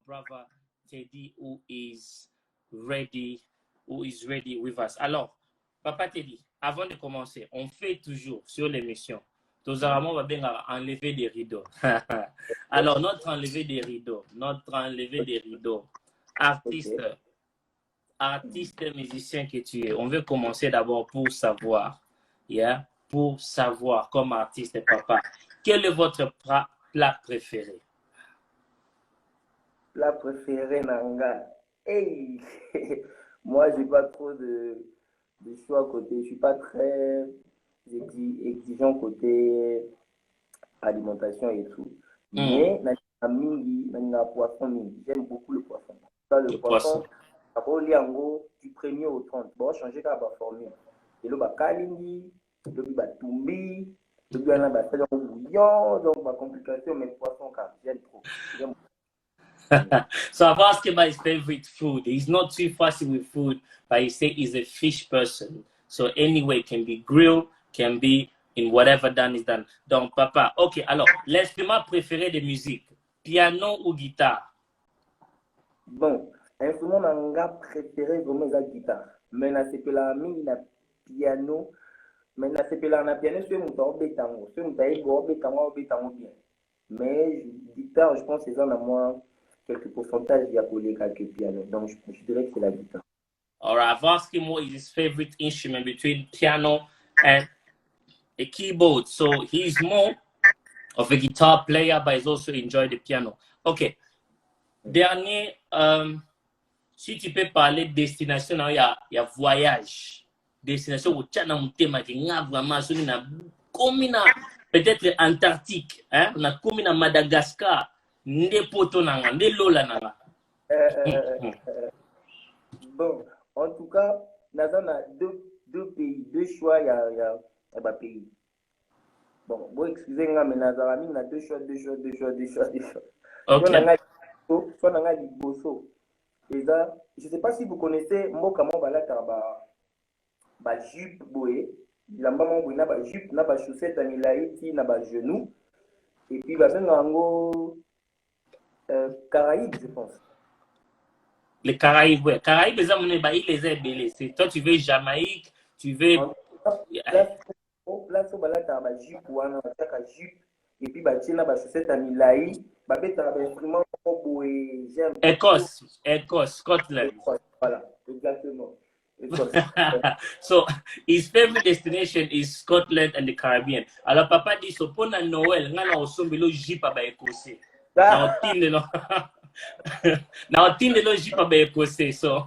brother Teddy who is ready with us. Alors, Papa Teddy, avant de commencer, on fait toujours sur l'émission. Nous allons enlever des rideaux. Alors, notre enlever des rideaux, artiste, musicien que tu es, on veut commencer d'abord pour savoir, pour savoir comme artiste, papa, quel est votre plat préféré? Plat préféré, Nanga. Hey! Moi, j'ai pas trop de choix à côté. Je suis pas très exigeant côté alimentation et tout. Mais, poisson, j'aime beaucoup le poisson. Le poisson, du 1er au 30. Bon, changer la formule. Et le kalingi, le tumbi, le bouillon, donc ma complication, mais poisson, j'aime trop. So I've asked him about his favorite food. He's not too fussy with food, but he said he's a fish person. So anyway, can be grilled, can be in whatever done is done. Donc, papa, ok, alors, l'instrument préféré de musique, piano ou guitare? Bon, l'instrument préféré, vraiment, c'est la guitare. Mais c'est que la piano. Mais c'est que la piano, c'est mon bétango. C'est mon bétango bien. Mais guitare, je pense que c'est ça, moi, quelques pourcentages, il y a collé quelques pianos. Donc, je dirais que c'est la guitare. All right, I've asked him what is his favorite instrument between piano and a keyboard. So he's more of a guitar player, but he's also enjoyed the piano. Ok. Dernier, si tu peux parler de destination, il y a voyage. Destination où tu as un thème qui est vraiment peut-être Antarctique, hein? On a comme à Madagascar, nde poto nanga, nde lola nanga. Bon, en tout cas, nous avons deux pays, deux choix, il y a pays. Bon, excusez-moi, mais nous avons deux choix. Ok. Soit nous avons Bosso. Je ne sais pas si vous connaissez Mokamo Balata, jupe boé. Il a une jupe, une chaussette, une laïti, un genou. Et puis, il y a Caraïbes, je pense. Les Caraïbes, ouais. Caraïbes, les hommes, les a belés. Toi, tu veux Jamaïque, tu veux. Place où il y a jupe, jupe. Et puis, il y a une chaussette, une laïti. Il y a un instrument boé. Écosse, Scotland. Voilà, exactement. So his favorite destination is Scotland and the Caribbean. Alors papa dit so pour Noël, nga na osombelo jipa ba Écossais. Na otinde lo jipa ba Écossais. So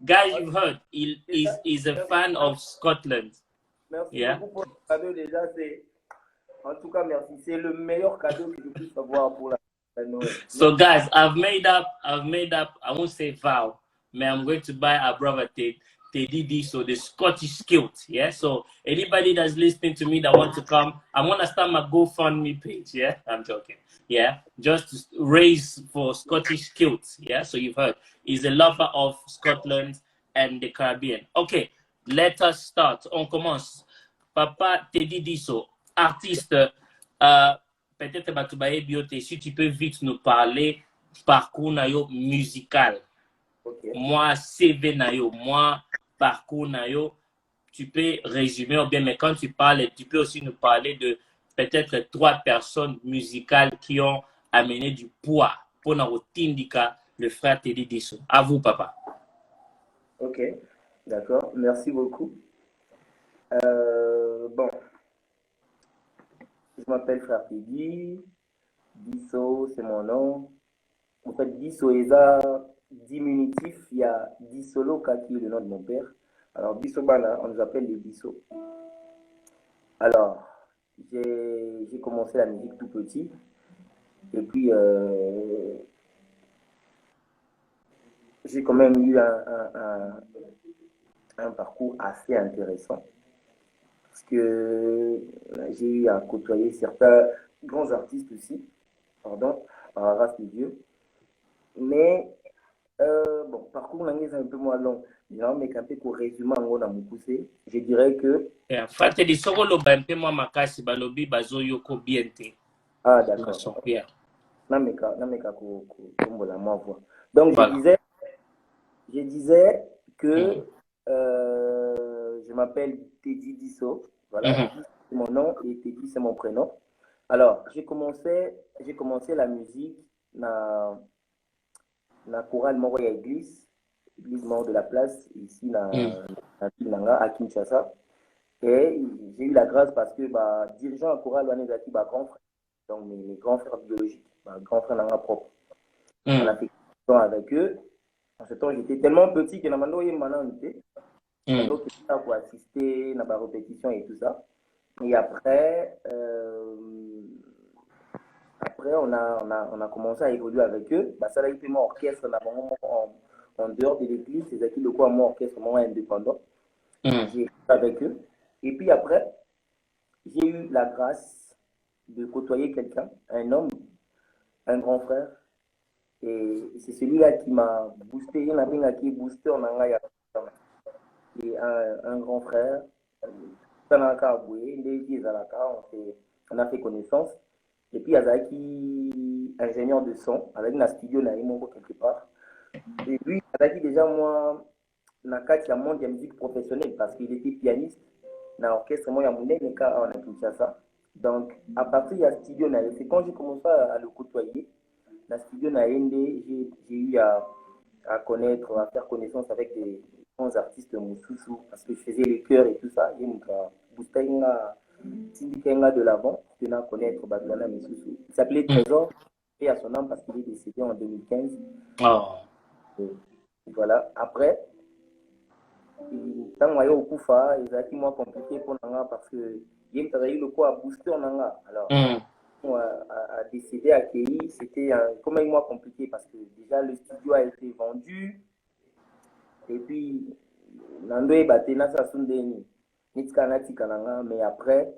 guys, you've heard, he's a fan of Scotland. Merci beaucoup pour le cadeau déjà. En tout cas, merci. C'est le meilleur cadeau que je puisse avoir pour la Noël. So guys, I've made up, I won't say vow, but I'm going to buy our brother Teddy, so the Scottish kilt, yeah? So anybody that's listening to me that want to come, I'm going to start my GoFundMe page, yeah? I'm joking, yeah? Just to raise for Scottish kilts, yeah? So you've heard, he's a lover of Scotland and the Caribbean. Okay, let us start. On commence. Papa Teddy Diso, artiste, peut-être Batubaye Bioté, si tu peux vite nous parler parcours nayo musical. Okay. Moi, CV nayo, moi, parcours nayo, tu peux résumer ou bien, mais quand tu parles, tu peux aussi nous parler de peut-être 3 personnes musicales qui ont amené du poids pour notre Tindika, le frère Teddy Diso. À vous, papa. Ok, d'accord, merci beaucoup. Bon, je m'appelle frère Teddy, Diso, c'est mon nom. En fait, Diso est diminutif, il y a Disoloka qui est le nom de mon père. Alors, Disobana, on nous appelle les Diso. Alors, j'ai commencé la musique tout petit. Et puis, j'ai quand même eu un parcours assez intéressant. Parce que j'ai eu à côtoyer certains grands artistes aussi, pardon, par la race de Dieu. Mais, bon, parcours c'est un peu moins long. Mais quand on résume je dirais que... Ah, d'accord. Donc, Voilà. je disais que je m'appelle Teddy Disso. Voilà, Disso, c'est mon nom et Teddy, c'est mon prénom. Alors, j'ai commencé la musique dans la chorale Moroya Église mort de la place, ici dans à Kinshasa. Et j'ai eu la grâce parce que dirigeant en chorale, on est aquí, grand frère. Donc, mes grands frères biologiques, grand frère dans propre. On a fait temps avec eux. En ce temps, j'étais tellement petit que je pour assister à la répétition et tout ça. Et après, on a commencé à évoluer avec eux. Ça a été mon orchestre en dehors de l'église. C'est qui le quoi, mon orchestre, mon indépendant. J'ai été avec eux. Et puis après, j'ai eu la grâce de côtoyer quelqu'un, un homme, un grand frère. Et c'est celui-là qui m'a boosté. Il y en a un qui boosté en anglais. Et un grand frère, on a fait connaissance. Et puis, il y a qui ingénieur de son, avec un studio quelque part. Et lui, il a dit déjà, moi, dans le monde de la musique professionnelle, parce qu'il était pianiste dans l'orchestre, moi, il y a un Kinshasa. Donc, à partir de ce studio, c'est quand j'ai commencé à le côtoyer. Dans le studio, j'ai eu à connaître, à faire connaissance avec des grands artistes Moussoussou, parce que je faisais les chœurs et tout ça. J'ai boosté de l'avant, je tenais à connaître Badouana Moussoussou. Il s'appelait Trésor, et à son nom parce qu'il est décédé en 2015. Oh. Et voilà. Après, tant que au Koufa, il a été moins compliqué pour Nanga parce que il y a eu le quoi à booster en Nanga. Alors, à décéder à Kéi, c'était quand même moins compliqué parce que déjà le studio a été vendu et puis Nando est battu dans sa sundeni mais après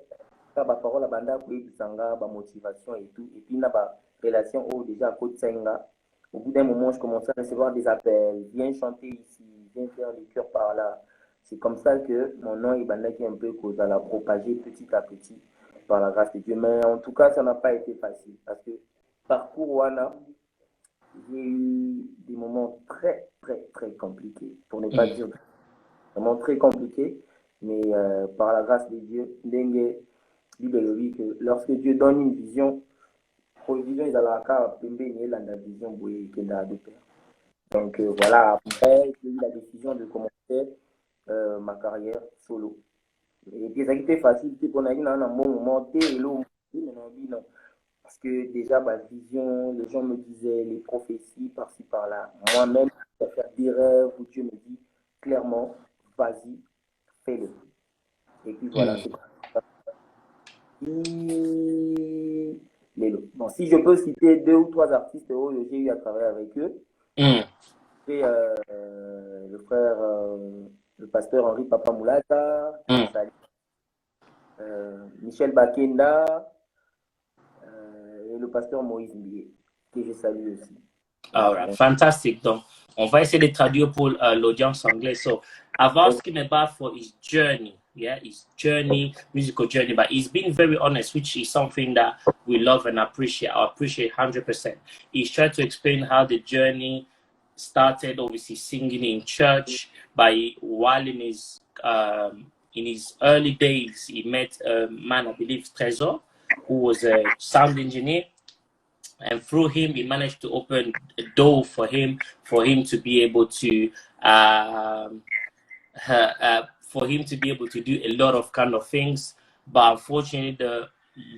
ça va parole la banda pour sanga ba motivation et tout et puis na ba relation déjà à côté Senga. Au bout d'un moment je commençais à recevoir des appels, viens chanter ici, viens faire les chœurs par là. C'est comme ça que mon nom est bandaki un peu cause à la propager petit à petit par la grâce de Dieu. Mais en tout cas, ça n'a pas été facile parce que parcours Wana, j'ai eu des moments très, très, très compliqués, pour ne pas dire vraiment très compliqués. Mais par la grâce de Dieu, Dengue, Bible que lorsque Dieu donne une vision, provision, ils ont la vision, donc voilà, après, j'ai eu la décision de commencer ma carrière solo. Et puis, ça a été facile, on a eu un bon moment, parce que déjà, ma vision, les gens me disaient les prophéties par-ci, par-là. Moi-même, je vais faire des rêves où Dieu me dit clairement, vas-y, fais-le. Et puis voilà, c'est ça. Bon, si je peux citer 2 ou 3 artistes que j'ai eu à travailler avec eux, c'est le frère, le pasteur Henri Papa Moulata, Michel Bakenda et le pasteur Moïse Mbié, que je salue aussi. All right, fantastic. Donc, on va essayer de traduire pour l'audience anglaise. So, I've asked him about for his journey, his journey, musical journey, but he's been very honest, which is something that we love and appreciate. I appreciate 100%. He's tried to explain how the journey started, obviously singing in church, while in his early days, he met a man, I believe, Trésor, who was a sound engineer. And through him, he managed to open a door for him to be able to do a lot of kind of things. But unfortunately,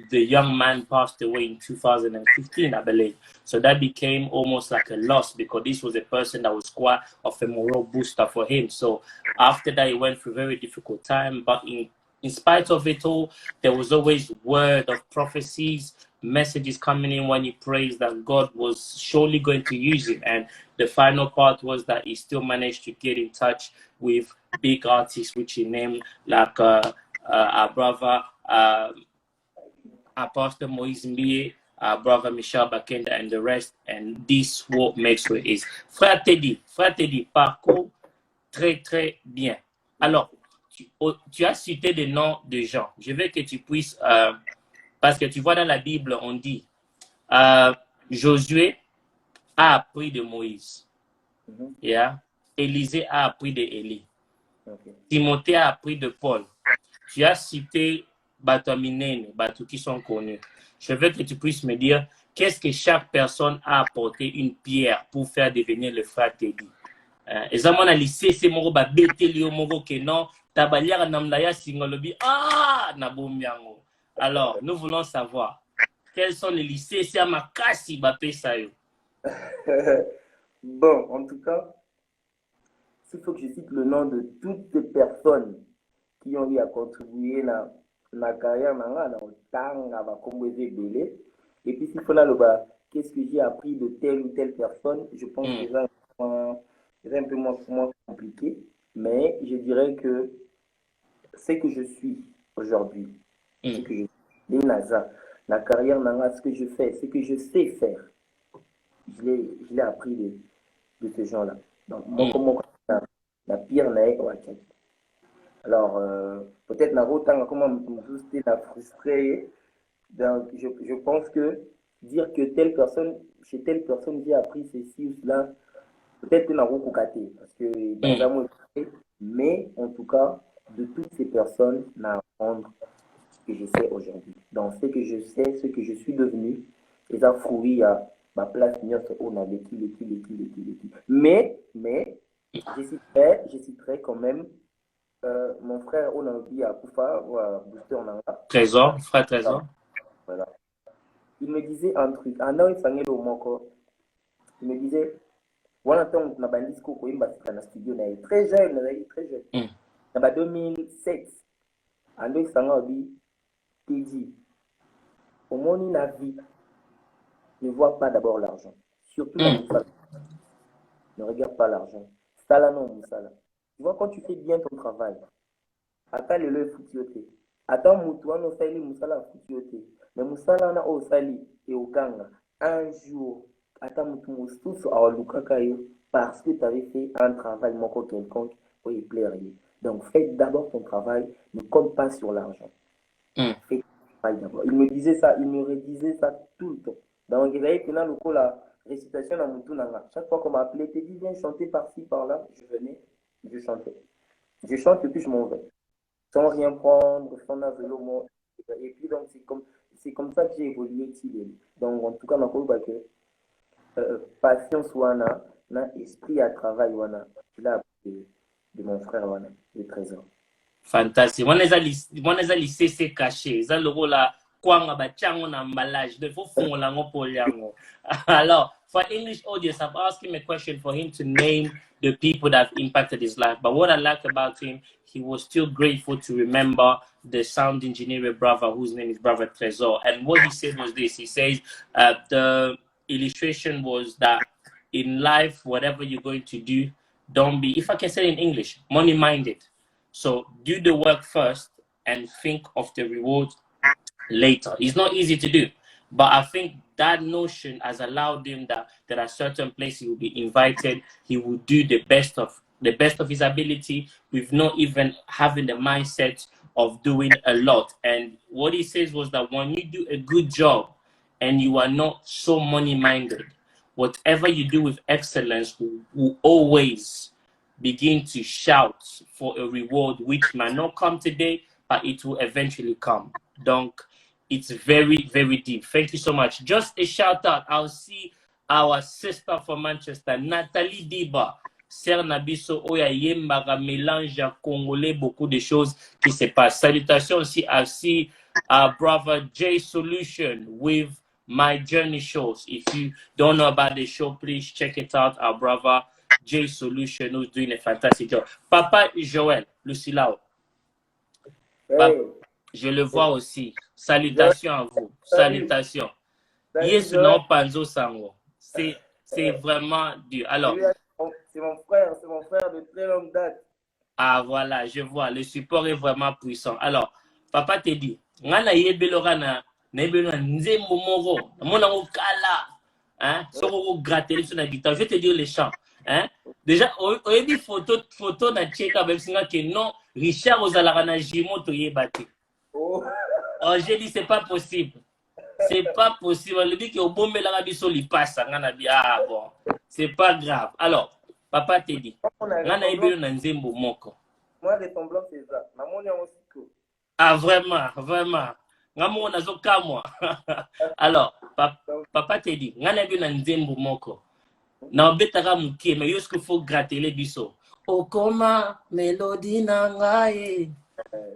the young man passed away in 2015, I believe. So that became almost like a loss because this was a person that was quite of a moral booster for him. So after that, he went through a very difficult time. But in spite of it all, there was always word of prophecies, messages coming in when he prays that God was surely going to use him. And the final part was that he still managed to get in touch with big artists, which he named like our brother Apostle Moïse Mbié, our brother Michel Bakenda, and the rest. And this what makes it is. Frère Teddy, parcours très très bien. Alors, tu as cité des noms de gens. Je veux que tu puisses, parce que tu vois dans la Bible, on dit, Josué a appris de Moïse. Mhm. Yeah. Élisée a appris de Élie. Ok. Timothée a appris de Paul. Tu as cité Batominene, Batou qui sont connus. Je veux que tu puisses me dire qu'est-ce que chaque personne a apporté une pierre pour faire devenir le frère Teddy. Et ça, mon lycée, c'est mon ba bételio mon que non, tabalière namdaya singolobi ah nabombiango. Alors, nous voulons savoir quels sont les lycées, c'est à ma casse, Bappé Sayo. Bon, en tout cas, s'il faut que je cite le nom de toutes les personnes qui ont eu à contribuer à la carrière, et puis s'il faut là, qu'est-ce que j'ai appris de telle ou telle personne, je pense que c'est un peu moins compliqué, mais je dirais que ce que je suis aujourd'hui, ce que je suis, les NASA, la carrière, ce que je fais, ce que je sais faire, je l'ai appris de ces gens-là. Donc, moi, comme la pire n'est pas. Alors, peut-être comment me frustré. Donc, je pense que dire que telle personne, chez telle personne, j'ai appris ceci ou cela, peut-être que n'a pas parce que dans un mot, mais en tout cas, de toutes ces personnes, n'a apprendre ce que je sais aujourd'hui. Donc, ce que je sais, ce que je suis devenu, et ça fruit à ma place, on a vécu. Mais, je citerai quand même mon frère, on a dit à Koufa, ou à Booster Nanga. Trésor, frère Trésor. Voilà. Il me disait un truc. Il me disait, voilà, on a bandit dans studio, très jeune, très jeune. En 2007, Ando Sanga dit, dit, au monde la vie, ne vois pas d'abord l'argent. Surtout dans Moussala. Ne regarde pas l'argent. Sala non Moussala. Tu vois, quand tu fais bien ton travail, attends le foutioté. Attends Moutouan au Sali Moussala foutioté. Mais Moussala na au Sali et au Kanga. Un jour, attends Moutou tous à Lukakayo parce que tu avais fait un travail moko quelconque pour y plaire. Donc fais d'abord ton travail, ne compte pas sur l'argent. Fais ton travail d'abord. Il me disait ça, il me redisait ça tout le temps. Donc il avait que dans le coup la récitation à Moutou Nanga. Chaque fois qu'on m'appelait, t'es dit viens chanter par-ci, par-là, je venais, je chantais. Je chante et puis je m'en vais. Sans rien prendre, sans un vélo. Et puis donc c'est comme ça que j'ai évolué. Donc en tout cas, que patience wana, na esprit à travail wana, là de mon frère wana, le trésor. Fantastique. Mon les lycée c'est caché. Ça le rôle là kwanga ba chango na emballage. De faut fond la ngo poliango. Alors, for English audience, I've asked him a question for him to name the people that have impacted his life. But what I like about him, he was still grateful to remember the sound engineer brother whose name is Brother Trésor. And what he said was this. He says the illustration was that in life, whatever you're going to do, don't be, if I can say it in English, money-minded. So do the work first and think of the reward later. It's not easy to do, but I think that notion has allowed him that there are certain places he will be invited. He will do the best of his ability with not even having the mindset of doing a lot. And what he says was that when you do a good job and you are not so money-minded, whatever you do with excellence will always begin to shout for a reward which might not come today, but it will eventually come. Donc, it's very, very deep. Thank you so much. Just a shout out. I'll see our sister from Manchester, Nathalie Diba. Ser Nabiso Oya Yembaga mélange à congolais, beaucoup de choses qui se passent. Salutations aussi à our brother J Solution with My Journey Shows. If you don't know about the show, please check it out. Our brother J Solution who's doing a fantastic job. Papa Joël, Lucilao. Hey. Je le vois aussi. Salutations à vous. Salutations. Yes, non, Panzo Sango. C'est vraiment dur. Alors. C'est mon frère de très longue date. Ah, voilà, je vois. Le support est vraiment puissant. Alors, papa te dit, ngana yebelora na nebelora nzembo moro. Mona ko kala. Hein? Soko gratter sur la guitare. Je vais te dire les chants. Hein? Déjà, on a dit photo na tcheka même singa que non, Richard Ozalara na jimo to yebate. Oh, j'ai dit c'est pas possible. C'est pas possible. Le dit que au bon la biso li passe ah bon. C'est pas grave. Alors, papa te dit. Ngana ebelo na nzembo moko. Moi ressemblance c'est ça. Na moni aussi que. Ah vraiment, vraiment. Ngamo na zoka moi. Alors, papa te dit, ngana ebelo na nzembo moko. Na obetaka mukie mais yoske faut gratter les biso. Okoma melody na ngai.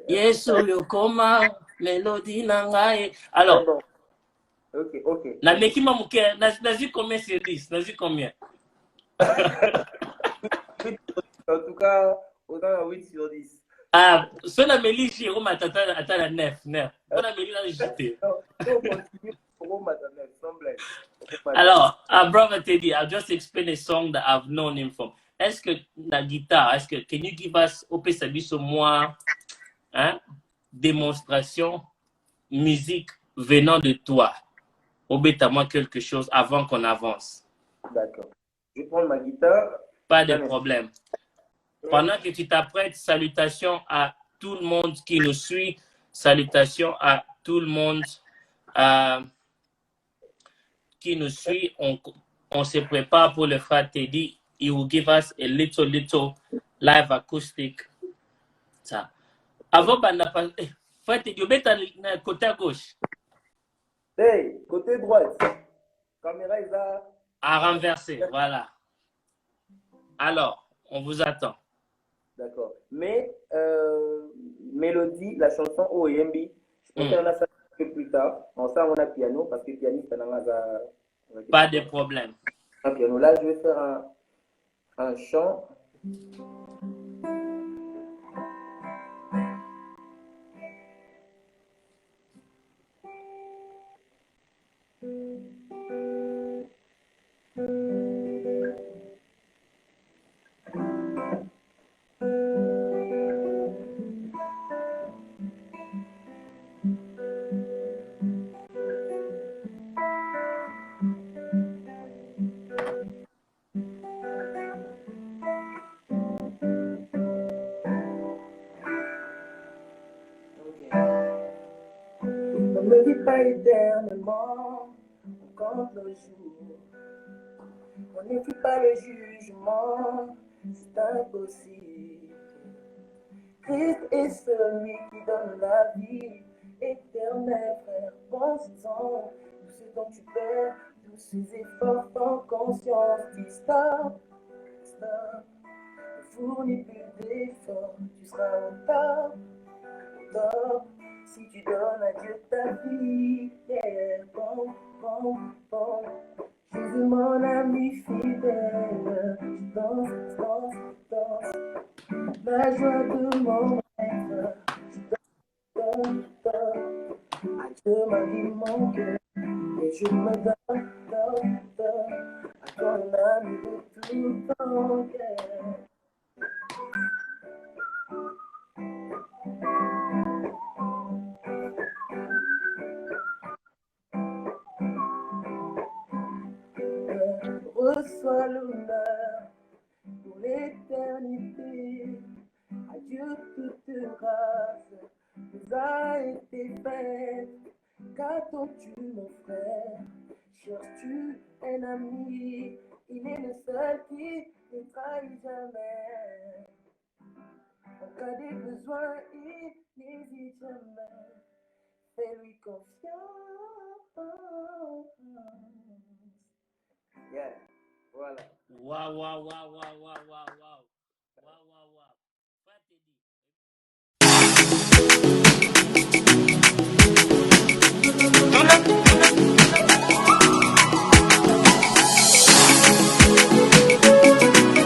Yesu yokoma melody na ngai. Alors, ok. La mekima muke, nazi combien sur 10? Nazi combien? En tout cas, autant à 8 sur 10. Ah, ce la mélige, on m'a atteint la 9. On a mélige la jeté. Alors, brother Teddy, I'll just explain a song that I've known him from. Est-ce que la guitare, can you give us, au Sabiso, moi, hein, démonstration, musique venant de toi? Obéta-moi quelque chose avant qu'on avance. D'accord. Je vais prendre ma guitare. Pas de problème. Pendant que tu t'apprêtes, salutations à tout le monde qui nous suit. Salutations à tout le monde qui nous suit. On se prépare pour le frère Teddy. He will give us a little live acoustic. Ça. Avant, frère Teddy, obéta côté à gauche. Hey, côté droite. Caméra est là. À renverser, voilà. Alors, on vous attend. D'accord. Mais, mélodie, la chanson OMB, je pense qu'on a ça un peu plus tard. On a piano, parce que pianiste, on a... Pas de problème. Un piano. Là, je vais faire un chant. Ne me dis pas éternellement, on compte le jour. On n'écrit pas le jugement, c'est impossible. Christ est celui qui donne la vie éternelle, frère. Pense-en, tout ce dont tu perds, tous ces efforts sans conscience. Dis stop, stop. Ne fournis plus d'efforts, tu seras au top, top. Si tu donnes à Dieu ta vie, yeah, bon, bon, bon. Jésus mon ami fidèle, danse, danse, danse. La joie de mon être, donne, donne. À Dieu ma vie, mon cœur, et je me donne, donne, donne. À ton ami de tout ton cœur. Reçois l'honneur pour l'éternité. À Dieu toute grâce nous a été faite. Qu'attends-tu mon frère? Cherches-tu un ami? Il est le seul qui ne trahit jamais. En cas de besoin, il n'hésite jamais. Fais-lui confiance. Yeah, voilà. Waouh, waouh, waouh, waouh, waouh, waouh, waouh. Waouh, waouh, waouh. Frère Teddy.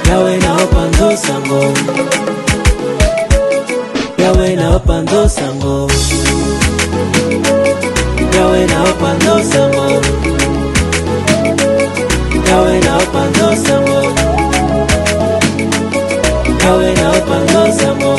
Yawe na opando sango. Yawe na opando sango. Yawe na opando sango. Yawe na opando sango. Yawe na opando sango.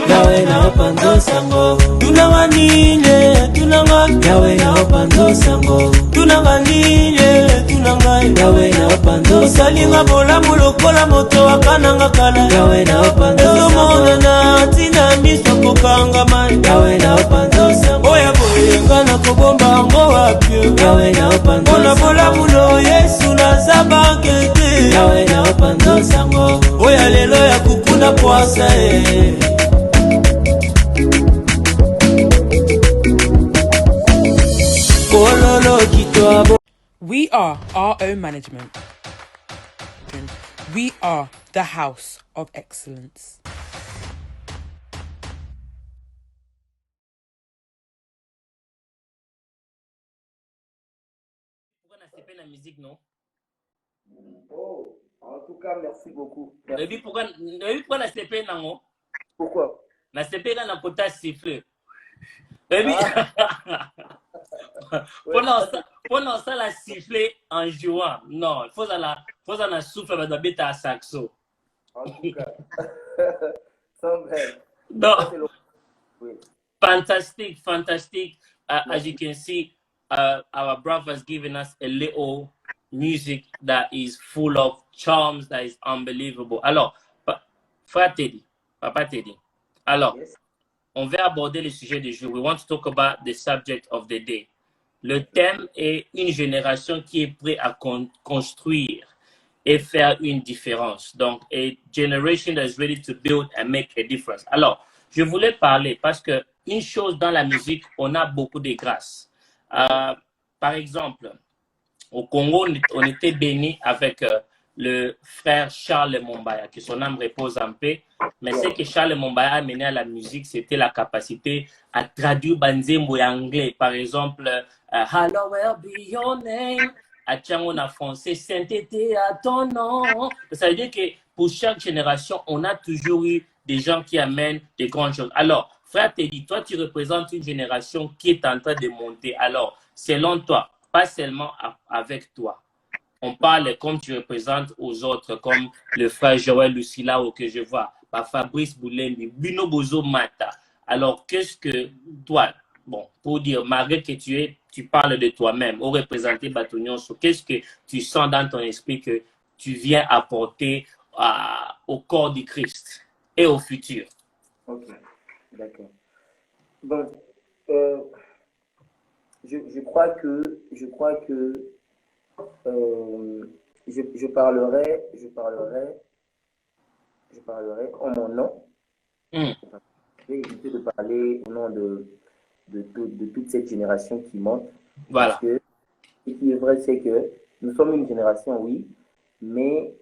Yawe na opando sango. Tunanganile, tunanga. Yawe na opando sango. Tunanganile, tunanga. Yawe na opando salinga bola mulokola moto akananga kala. Yawe na opando sango. Mona na tina miso kokanga man. Yawe na opando sango. Oya boy. nga nakobomba ngo wapyo yawe naopanza bolamu no Yesu naza kete yawe naopanza sango oya lelo ya kukuna poasa We are our own management. We are the house of excellence. La musique, non? Oh, en tout cas, merci beaucoup. Merci. Pourquoi la CP, non? Pourquoi? La CP, là, n'a pas sifflé. Pendant ça, la siffler en jouant. Non, il faut ça la souffle avec la bête à saxo. En tout cas, sans vrai. No. Oui. Fantastic, fantastic. As you can see, our brother has given us a little music that is full of charms, that is unbelievable. Alors, frère Teddy, Papa Teddy. Alors, Yes. on va aborder le sujet du jour. We want to talk about the subject of the day. Le thème est une génération qui est prête à construire et faire une différence. Donc, a generation that is ready to build and make a difference. Alors, je voulais parler parce que une chose dans la musique, on a beaucoup de grâce. Par exemple, au Congo, on était béni avec le frère Charles Mombaya, que son âme repose en paix. Mais ce que Charles Mombaya a amené à la musique, c'était la capacité à traduire banzembo en anglais. Par exemple, Hallowed be your name. À Tchango en français, sainteté à ton nom. Ça veut dire que pour chaque génération, on a toujours eu des gens qui amènent de grandes choses. Alors, frère Teddy, toi, tu représentes une génération qui est en train de monter. Alors, selon toi, pas seulement avec toi, on parle comme tu représentes aux autres, comme le frère Joël Lucila ou que je vois, Fabrice Boulembi, Bino Bozo Mata. Alors, qu'est-ce que toi, bon, pour dire, malgré que tu parles de toi-même, au représenter Batonion, qu'est-ce que tu sens dans ton esprit que tu viens apporter au corps du Christ et au futur? Ok, d'accord. Bon, je crois que je parlerai en mon nom. Je vais éviter de parler au nom de toute cette génération qui monte. Voilà. Parce que ce qui est vrai, c'est que nous sommes une génération, oui, mais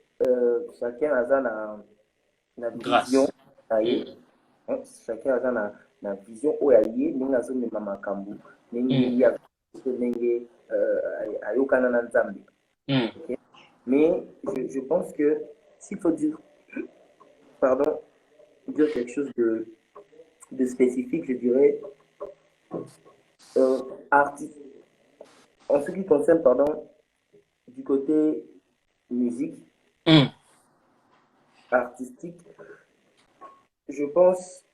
chacun a une vision. Chacun a une vision où il y a une makambu, mais je pense que s'il faut dire, dire quelque chose de spécifique, je dirais artiste. En ce qui concerne, du côté musique, artistique, je pense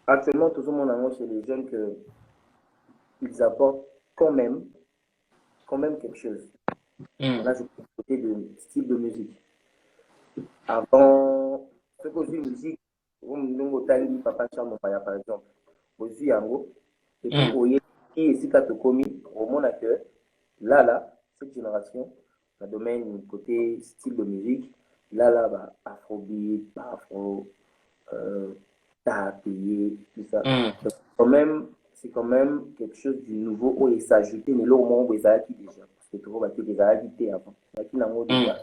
actuellement tout le monde a chez les jeunes qu'ils apportent quand même quelque chose. Là, je peux côté de style de musique. Avant, ce que je musique, Papa Charles par exemple, aussi Yango, et puis Oye, et si Katokomi, au monde que là, cette génération, ça domaine côté style de musique, là, afrobeat, afro, tapé, tout ça. C'est quand même quelque chose du nouveau où il s'ajoutait, mais là au moins, il y a qui déjà, parce que tout le monde des habité avant. Il y a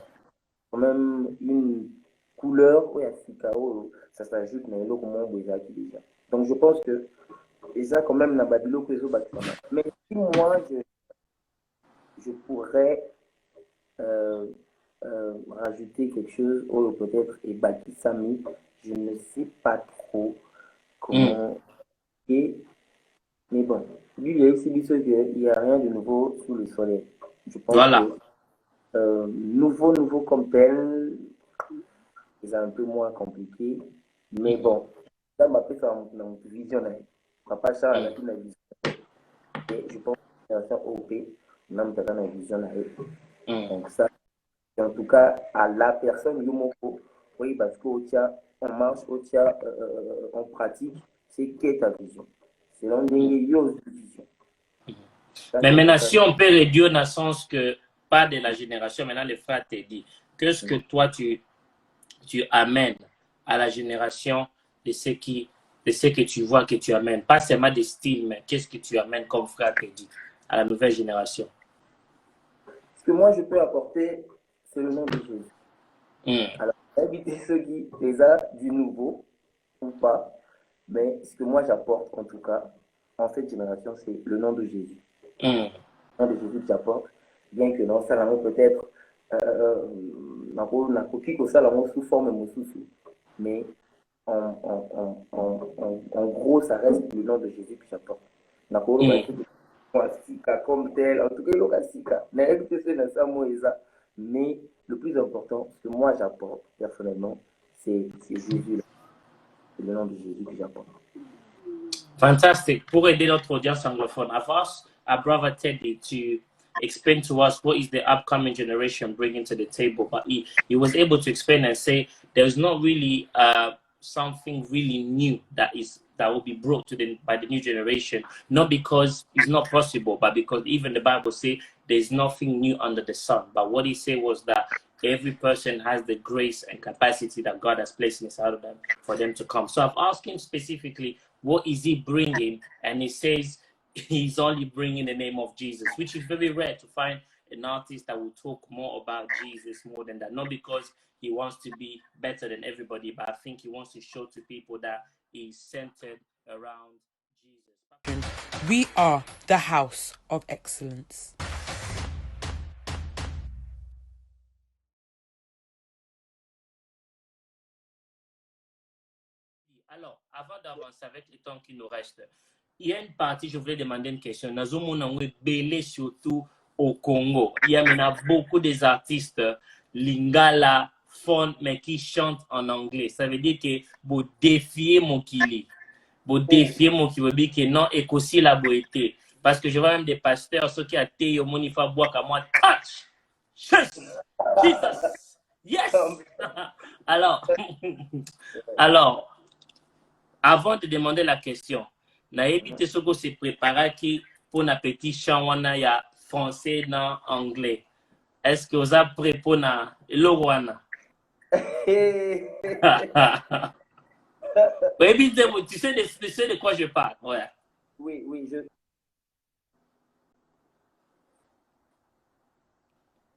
quand même une couleur où il y a ça s'ajoute, mais là au moins, il y a qui déjà. Donc je pense que déjà quand même, mais si moi, je pourrais rajouter quelque chose, ou peut-être et Baki Sami, je ne sais pas trop comment. Mais bon, lui, il y a aussi dit qu'il n'y a rien de nouveau sous le soleil. Je pense que nouveau comme tel, c'est un peu moins compliqué. Mais bon, ça m'a fait ça dans visionnaire. Papa Charles a une vision. Et je pense que c'est un OP, on a une visionnaire. Donc ça, en tout cas, à la personne, oui, parce qu'on marche, on pratique, c'est qu'est ta vision. selon ndenge yo vision. Mais maintenant, si on peut réduire dans le sens que, pas de la génération, maintenant les frères te dit, qu'est-ce que toi tu amènes à la génération de ce que tu vois que tu amènes, pas seulement des styles, mais qu'est-ce que tu amènes comme frère te dit à la nouvelle génération? Ce que moi je peux apporter, c'est le nom de Jésus. Alors, inviter ceux qui les a du nouveau ou pas, mais ce que moi j'apporte en tout cas, en cette génération, c'est le nom de Jésus. Le nom de Jésus que j'apporte, bien que dans ça, peut-être, sous forme mais en gros, ça reste le nom de Jésus que j'apporte. Comme tel, en tout cas, mais le plus important, ce que moi j'apporte personnellement, c'est Jésus. C'est le nom de Jésus que j'apporte. Fantastic. Pour aider notre audience anglophone, I've asked our brother Teddy to explain to us what is the upcoming generation bringing to the table, but he was able to explain and say there's not really something really new that will be brought to by the new generation, not because it's not possible, but because even the Bible says there's nothing new under the sun. But what he said was that every person has the grace and capacity that God has placed inside of them for them to come. So I've asked him specifically, what is he bringing? And he says he's only bringing the name of Jesus, which is very rare to find an artist that will talk more about Jesus more than that. Not because he wants to be better than everybody, but I think he wants to show to people that he's centered around Jesus. We are the house of excellence. Alors, avant d'avancer avec le temps qui nous reste, il y a une partie, je voulais demander une question. Nous avons belé surtout au Congo. Il y a maintenant beaucoup des artistes lingala, font, mais qui chantent en anglais. Ça veut dire que vous défiez mon kili. Vous défiez mon kili, que non, et qu'aussi la beauté. Parce que je vois même des pasteurs, ceux qui ont été au monifa bois comme moi, touch! Jesus! Yes! Alors, avant de demander la question, naïbité ce que c'est préparé qui pour un petit chant il y a français dans anglais. Est-ce que vous avez prêt pour le wana? Oui, tu sais de quoi je parle. Ouais. Oui,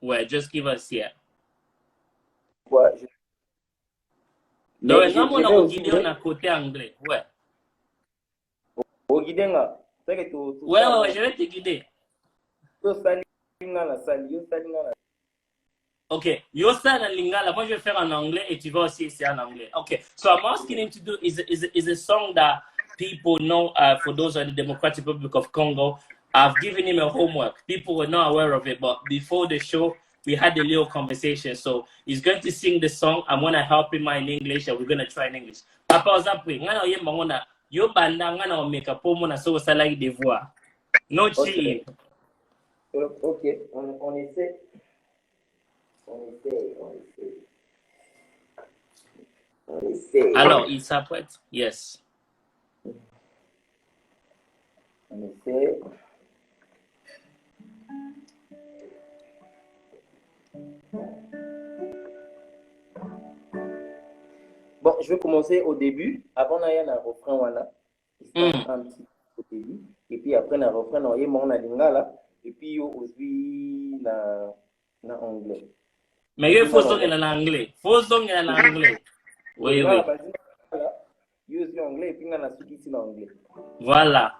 Ouais, just give us here. Ouais, Donc, on a guidé on a côté anglais. Ouais. Au guidé, ouais, je vais te guider. Ok, Yosa and Lingala, moi je vais faire en anglais et tu vas aussi essayer en anglais. Okay, so I'm asking him to do is a song that people know for those in the Democratic Republic of Congo. I've given him a homework. People were not aware of it, but before the show, we had a little conversation. So he's going to sing the song. I'm going to help him in English and we're going to try in English. Papa Ozapri, ngana oye mangona, yo banda ngana o make up na so salary de voix. No cheating. Ok, on essaie. On essaie. Alors, il s'apprête? Yes. On essaie. Bon, je vais commencer au début. Avant, il y a un refrain. Un petit au début. Et puis après, un refrain, il y a un lingala. Et puis, aussi, en anglais. Mais il faut sonner en anglais. Faut sonner en anglais. Oui. Il y a aussi anglais et puis il y a un anglais. Voilà.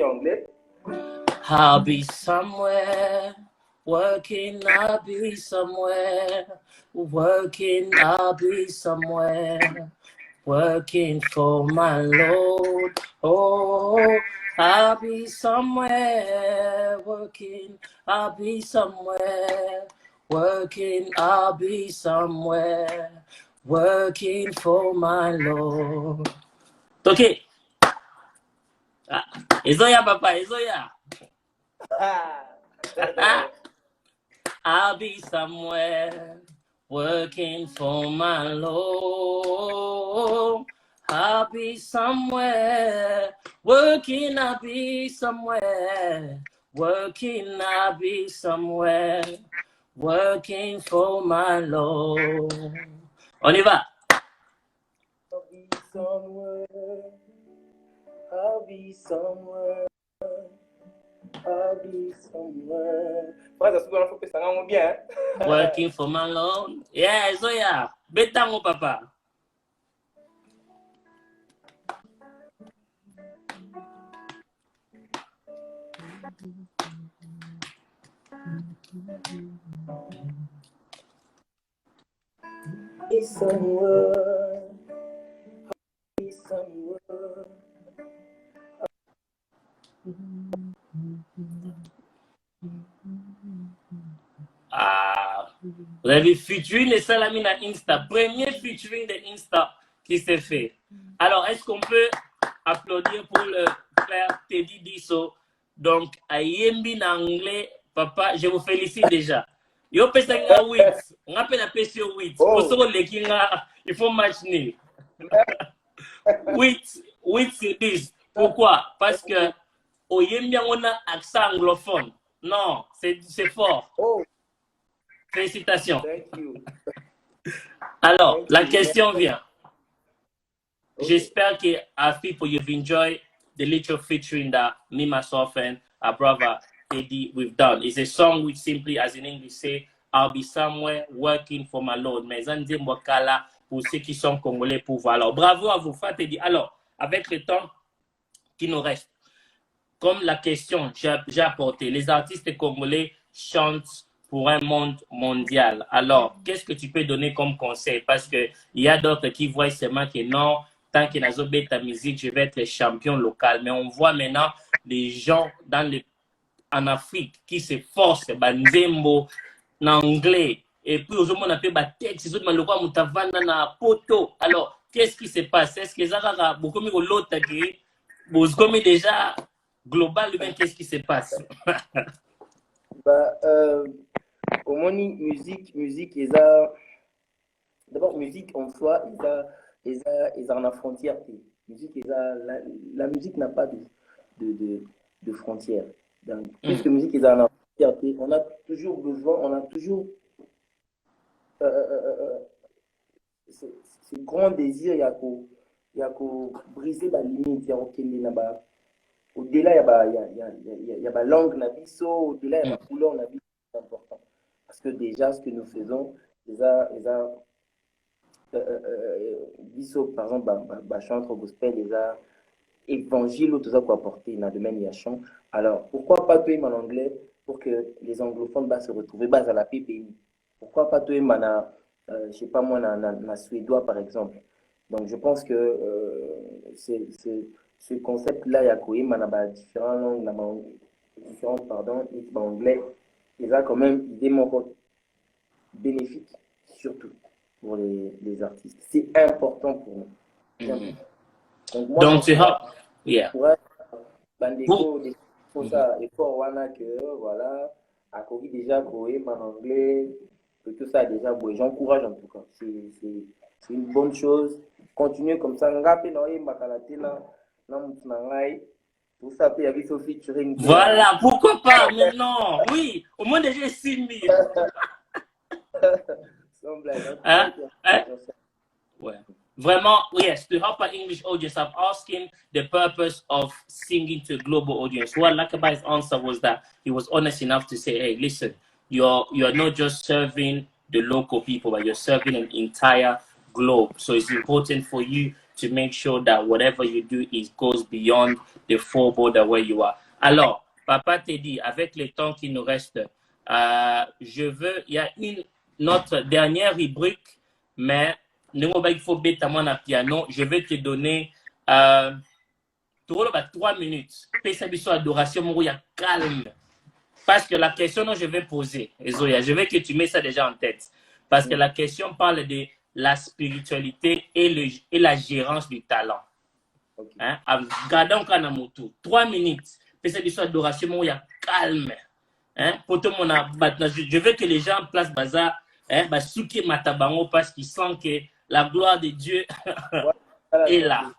partie en anglais. I'll be somewhere working. I'll be somewhere working. I'll be somewhere working for my Lord. Oh, I'll be somewhere working. I'll be somewhere working. I'll be somewhere working for my Lord. Okay. Ah, Ezoya, papa, Ezoya. I'll be somewhere working for my Lord. I'll be somewhere working. I'll be somewhere working. I'll be somewhere working for my Lord. On y va. I'll be somewhere. I'll be somewhere. I'll be somewhere. Frère, ça se voit, il faut que ça rende bien. Working for my Lord. Yeah, Zoya. Betango, papa. Be somewhere. Be somewhere. Ah, vous avez vu featuring les Salami à Insta. Premier featuring de Insta qui s'est fait. Alors, est-ce qu'on peut applaudir pour le frère Teddy Diso? Donc, à Yembi en anglais, papa, je vous félicite déjà. Yo pesa nga wit. On appelle la pêche wit. Pour ce il faut match nul. Wit c'est 10. Pourquoi? Parce que au Yembi, on a accent anglophone. Non, c'est fort. Oh, Félicitations. thank you. Alors, Thank la you. question vient. Okay. J'espère que people you've enjoyed the little featuring that me, myself, and our brother Eddie we've done. It's a song which simply, as in English, say, I'll be somewhere working for my Lord. Mais Zandé Mwakala, pour ceux qui sont congolais pour voir. Alors, bravo à vous, frère Teddy. Alors, avec le temps qui nous reste, comme la question j'ai apporté, les artistes congolais chantent pour un monde mondial. Alors, qu'est-ce que tu peux donner comme conseil? Parce qu'il y a d'autres qui voient seulement que non, tant que n'a pas ta musique, je vais être le champion local. Mais on voit maintenant les gens en Afrique qui se forcent, Banzembo, en anglais, et puis aux hommes on appelle texte, les autres malheureux moutavanda na poto. Alors, qu'est-ce qui se passe? Est-ce que ça va beaucoup mieux que l'autre qui comme déjà global, qu'est-ce qui se passe? Au moins, musique, d'abord, musique en soi, ils ont une frontière. La musique n'a pas de frontières. Puisque la musique est une frontière, on a toujours besoin, ce grand désir, il y a qu'à briser la limite, il y a au-delà, il y a la langue, au-delà, il y a la couleur, c'est important. Parce que déjà, ce que nous faisons, par exemple, chantre gospel, évangile, tout ça qu'on apporter dans le domaine de chant. Alors, pourquoi pas tout en anglais pour que les anglophones se retrouvent à la PPI? Pourquoi pas tout je sais pas moi, en suédois, par exemple? Donc, je pense que ce concept-là, il y a quoi, différentes langues, anglais, il a quand même des mots bénéfiques, surtout pour les artistes. C'est important pour nous. Donc, moi, donc tu as, yeah. Bandeko, pour ça, effort, voilà, à Kogi déjà, en anglais, tout ça déjà, j'encourage en tout cas. C'est une bonne chose. Continuez comme ça. Voilà, pourquoi pas maintenant? Oui, au moins déjà 6 000. Hein? Ouais. Vraiment, yes, to help our English audience, I'm asking the purpose of singing to a global audience. What Lakaba's answer was that he was honest enough to say, hey, listen, you're not just serving the local people, but you're serving an entire globe. So it's important for you to make sure that whatever you do goes beyond the four border where you are. Alors, Papa Teddy, avec le temps qui nous reste, il y a notre dernière rubrique, mais il faut bêter à piano. Je vais te donner 3 minutes. Fais ça sur adoration, il y a calme. Parce que la question que je vais poser, Ezoya, je veux que tu mets ça déjà en tête. Parce que la question parle de la spiritualité et la gérance du talent. Okay. Hein? Gardons Kanamoto. 3 minutes. Fais ça sur adoration, il y a calme. Hein? Je veux que les gens placent Baza, Souki Matabango, parce qu'ils sentent que la gloire de Dieu est là.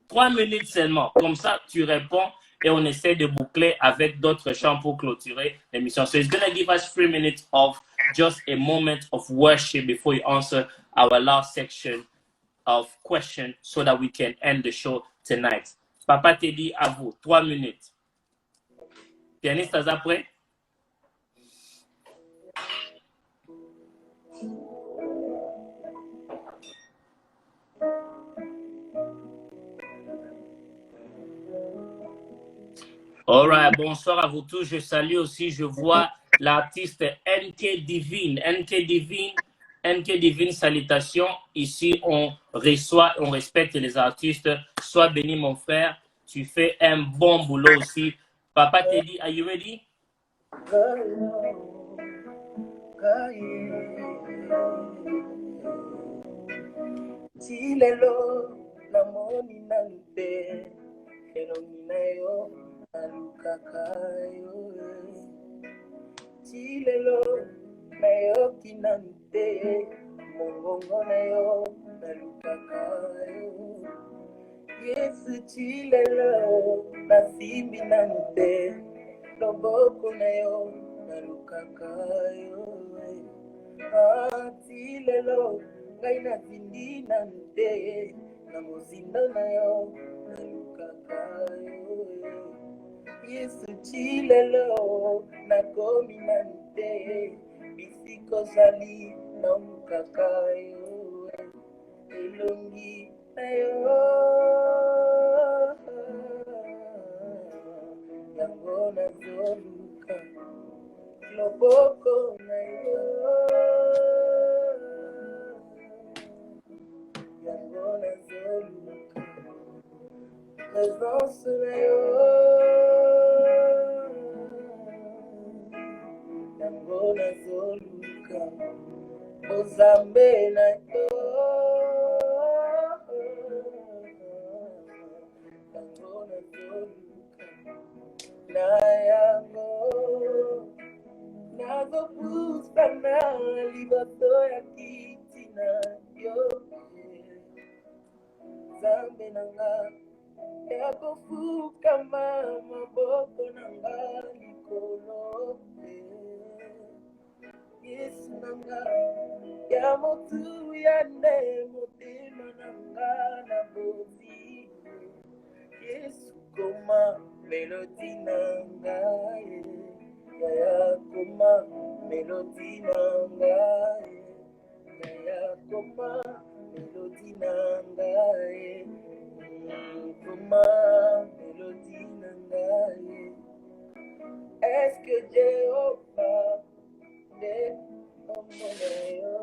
3 minutes seulement. Comme ça, tu réponds et on essaie de boucler avec d'autres chants pour clôturer l'émission. So it's going to give us 3 minutes of just a moment of worship before you answer our last section of questions so that we can end the show tonight. Papa Teddy, à vous. 3 minutes. Pianiste, t'as prêt? All right, bonsoir à vous tous. Je salue aussi, je vois l'artiste NK Divine. NK Divine, salutations. Ici, on reçoit, on respecte les artistes. Sois béni, mon frère. Tu fais un bon boulot aussi. Papa Teddy, are you ready? Chilelo namoni nante elominayo alukakayo chilelo nayoki nante mongongo nayo alukakayo Yesu chilelo nasimbi nante loboko nayo alukakayo chilelo ngai natindi nante na mozinda na yo nalukakayo Yesu chilelo nakomi nante bisiko zali nalukakayo elongi na yo yango nazoluka loboko na yo présence na yo yango nazoluka ozambe na yo yango nazoluka na yango nazopusa na liboso ya kiti na yo Zambe nanga yakofukama maboko nanga likolo Yesu nanga ya motu ya ne motema nanga na bozi Yesu koma melodi nanga ya koma melodi nanga ya koma melodi nangaye koma melodi nangaye est-ce que Jéhovah ne omoneyo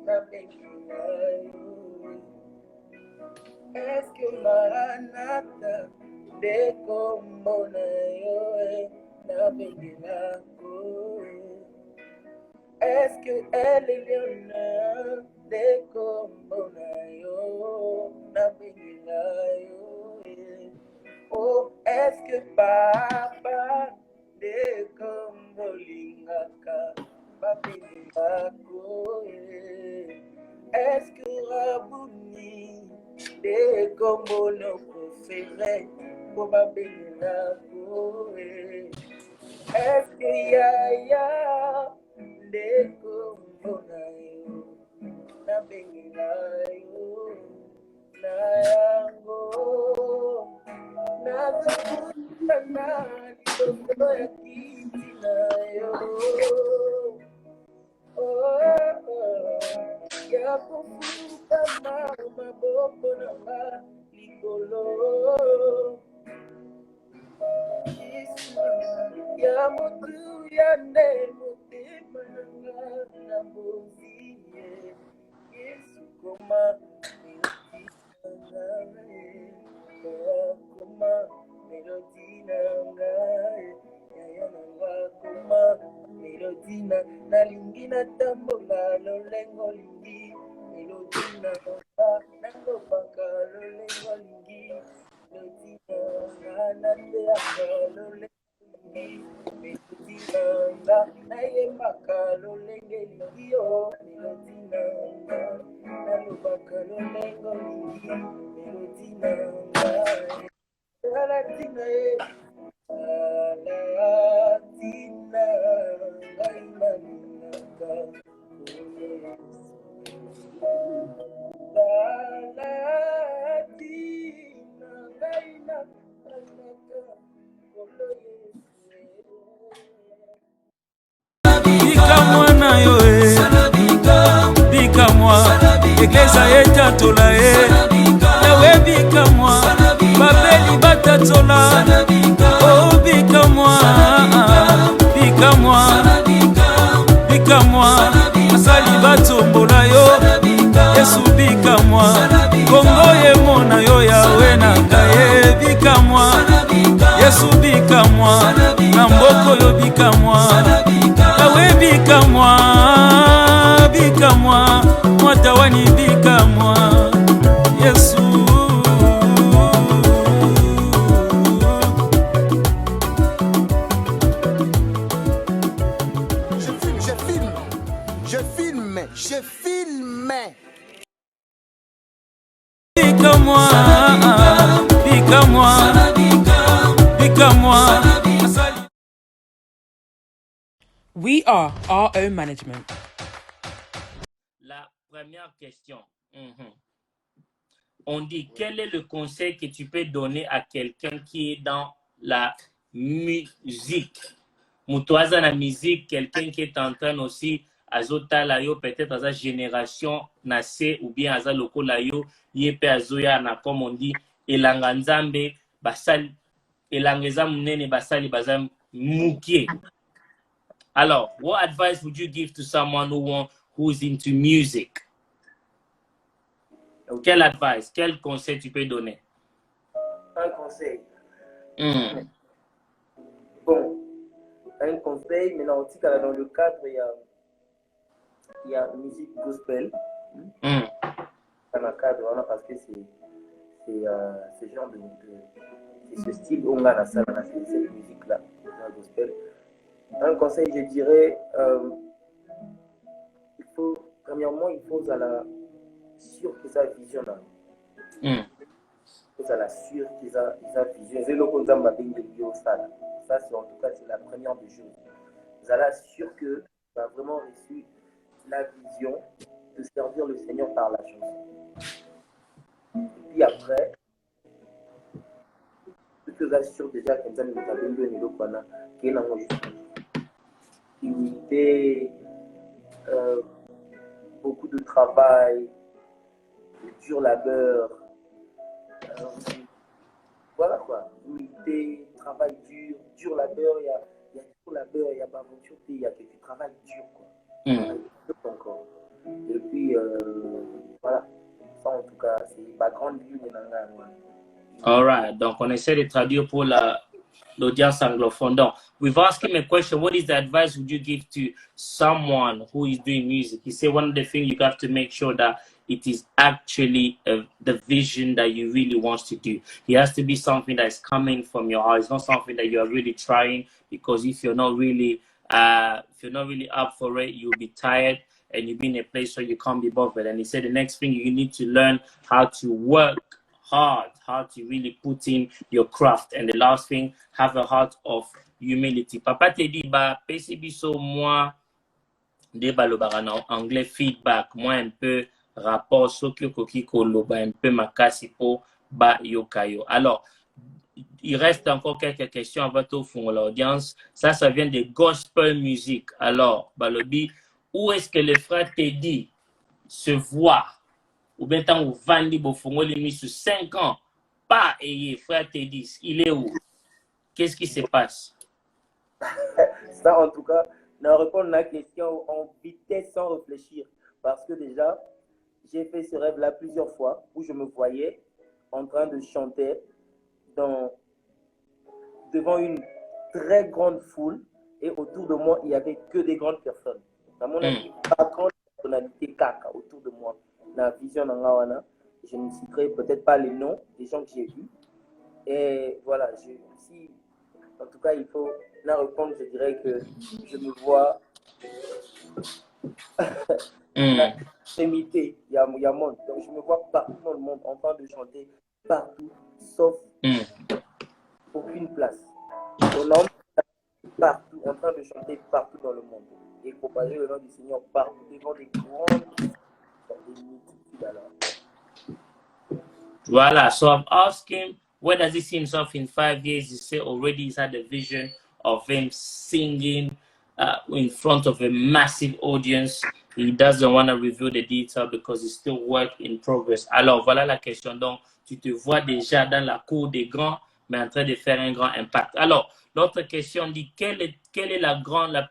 na bengayo est-ce que Maranatha de kombonayo na bengako est-ce que Eliona de kombonayo na bengako oh est-ce que Papa de kombolingaka babengako est-ce que Rabuni de komboloko ferait pour babengako est-ce que Yaya de kombonayo na bengayo na yango na zakutana liboso ya kiti nayo ya kufuka maboko nanga likolo ya motu ya nde motema nanga na boziye Yesu koma koma melodi nanga yaya nanga koma melodi nalingi natambola lolengo lingi melodi nanga nakobaka lolengo lingi melodi nanga nateaka lolengo lingi melodi nanga nayembaka lolenge lingi yo melodi nanga nalobaka lolengo lingi melodi nanga alatina ye alatina ngai nalingaka alatina ngai nalingaka kolo Yesu bika mwana yo bika mwa eglesa etatola yawe bika mwa babeli batatola oh bika mwa bika mwa asali batombola yo Yesu bika mwa kongo yemona yo yawe na ngaye bika mwa Yesu bika mwa na mboko yo bika mwa yawe bika mwa mwatawani bika mwa Yesu je filme bika mwa We are our own management. La première question. On dit, quel est le conseil que tu peux donner à quelqu'un qui est dans la musique? Mutoaza la musique, quelqu'un qui est en train aussi, azota la yo, peut-être à sa génération, nase, ou bien à sa loko la yo, yepe azoya, na, comme on dit, elanganzambe, basal, elangezam nene basali, bazam mukie. Alors, what advice would you give to someone who's into music? Quel advice, quel conseil tu peux donner? Un conseil. Bon, un conseil, maintenant aussi dans le cadre, il y a musique gospel. Dans le cadre, parce que c'est ce genre c'est ce style où on a cette musique-là, la gospel. Un conseil, je dirais, premièrement, il faut à la sûr que ça vision là. Il faut à la sûr que ça vision. C'est le concept de ça, c'est en tout cas c'est la première des choses. Vous allez sûr que tu as vraiment reçu la vision de servir le Seigneur par la chanson. Et puis après, tu te assures déjà que tu as une humilité, beaucoup de travail, de dur labeur. Voilà quoi. Humilité, travail dur labeur, il y a dur labeur, il y a pas aventure, il y a que tu travailles dur quoi. Encore. Et puis voilà. Ça en tout cas, c'est ma grande ligne de l'anglais. Alright, donc on essaie de traduire pour l'audience anglophone. Donc, we've asked him a question. What is the advice would you give to someone who is doing music? He said one of the things you have to make sure that it is actually the vision that you really want to do. It has to be something that is coming from your heart. It's not something that you are really trying, because if you're not really up for it, you'll be tired and you'll be in a place where you can't be bothered. And he said the next thing you need to learn how to work hard, how to really put in your craft. And the last thing, have a heart of humility. Papa te dit, PCB so moi, de balobara en anglais feedback, moi un peu rapport, sokyo koki koloba, un peu makasi po ba yokayo. Alors, il reste encore quelques questions avant tout pour l'audience. Ça vient de gospel music. Alors, Balobi, où est-ce que le frère Teddy se voit ou bien tant ou Vandi Bofongo les mis sur 5 ans, pas ayé, frère Teddy, il est où? Qu'est-ce qui se passe? Ça, en tout cas, on répond à la question en vitesse sans réfléchir. Parce que déjà, j'ai fait ce rêve-là plusieurs fois où je me voyais en train de chanter devant une très grande foule et autour de moi, il n'y avait que des grandes personnes. Dans mon avis, pas grande personnalité caca autour de moi. Dans la vision d'Angawana, je ne citerai peut-être pas les noms des gens que j'ai vus. Et voilà, si, en tout cas, il faut la répondre, je dirais que je me vois imité, il y a monde. Donc je me vois partout dans le monde en train de chanter partout, sauf aucune place. On a partout, en train de chanter partout dans le monde et propager le nom du Seigneur partout devant des grandes multitudes alors. Voilà, so I've asked him, where does he see himself in 5 years? He said already he's had a vision of him singing in front of a massive audience. He doesn't want to reveal the detail because it's still work in progress. Alors, voilà la question. Donc, tu te vois déjà dans la cour des grands, mais en train de faire un grand impact. Alors, l'autre question dit, quelle est la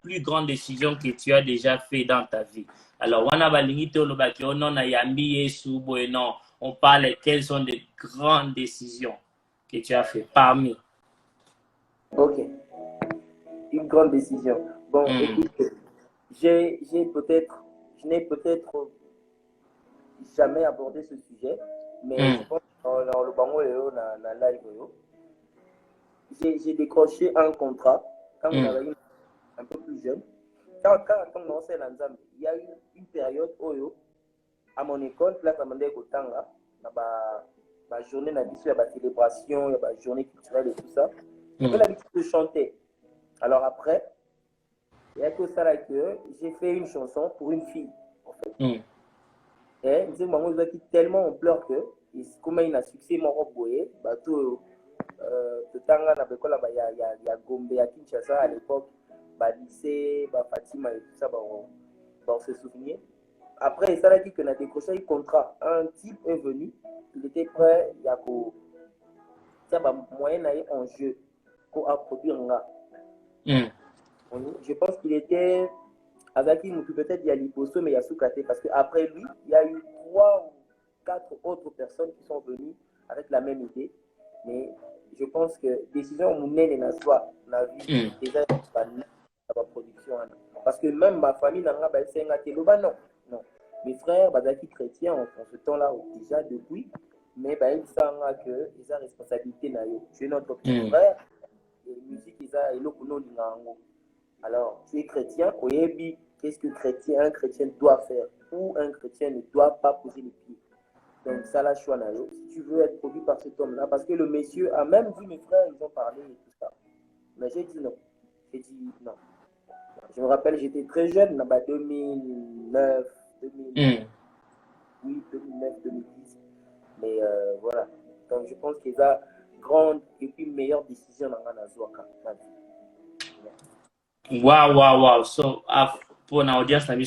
plus grande décision que tu as déjà fait dans ta vie? Alors, on parle quelles sont les grandes décisions que tu as fait parmi. Ok, une grande décision. Bon, écoute, je n'ai peut-être jamais abordé ce sujet, mais je pense que dans le bango dans la live, j'ai décroché un contrat quand on avait un peu plus jeune. Quand on lançait l'ensemble, il y a eu une période où à mon école, place à Mandé Kotanga, la journée d'habitude, la célébration, la journée culturelle et tout ça. J'avais l'habitude de chanter. Alors après, il y a que ça là que j'ai fait une chanson pour une fille, en fait. Et je me tellement en pleurs que, comme il a succès, mon roboé, tout Tanga, il y a Gombe, à Kinshasa à l'époque, lycée, Fatima et tout ça, on se souvenir. Après, ça a dit qu'on a décroché un contrat. Un type est venu, il était prêt, il y a moyen d'aller en jeu pour produire un gars. Je pense qu'il était avec peut-être il y a Liposo, mais il y a Soukate, parce qu'après lui, il y a eu 3 ou 4 autres personnes qui sont venues avec la même idée. Mais je pense que décision mounée n'a soit la vie déjà la production. Parce que même ma famille n'a pas c'est non. Non. Mes frères, qui chrétiens en ce temps-là déjà depuis, mais ils savent que ils ont responsabilité. Tu es notre petit frère, et la musique, ils ont. Alors, tu es chrétien, qu'est-ce que un chrétien doit faire ou un chrétien ne doit pas poser les pieds. Donc, ça, la choix, si tu veux être produit par cet homme-là, parce que le monsieur a même dit, mes frères, ils ont parlé et tout ça. Mais j'ai dit non. J'ai dit non. Je me rappelle, j'étais très jeune, 2009, 2009, 2010. Mais voilà. Donc, je pense qu'il y a grande et puis meilleure décision dans la Zoaka. Wow. So, for an audience, I've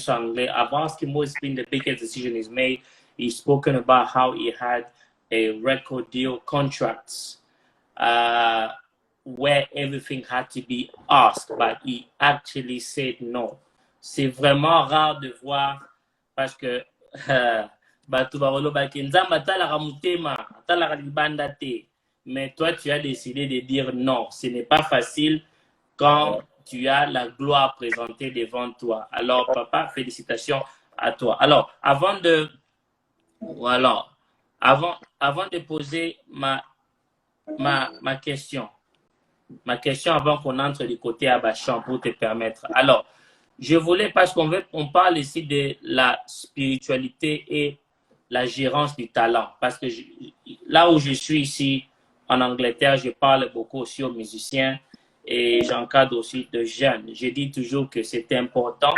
asked him what's been the biggest decision he's made. He's spoken about how he had a record deal contracts where everything had to be asked, but he actually said no. C'est vraiment rare de voir parce que mais toi, tu as décidé de dire non. Ce n'est pas facile quand tu as la gloire présentée devant toi. Alors, papa, félicitations à toi. Alors, avant de poser ma question avant qu'on entre du côté Abachan pour te permettre. Alors, je voulais, parce qu'on parle ici de la spiritualité et la gérance du talent. Parce que là où je suis ici, en Angleterre, je parle beaucoup aussi aux musiciens et j'encadre aussi de jeunes. Je dis toujours que c'est important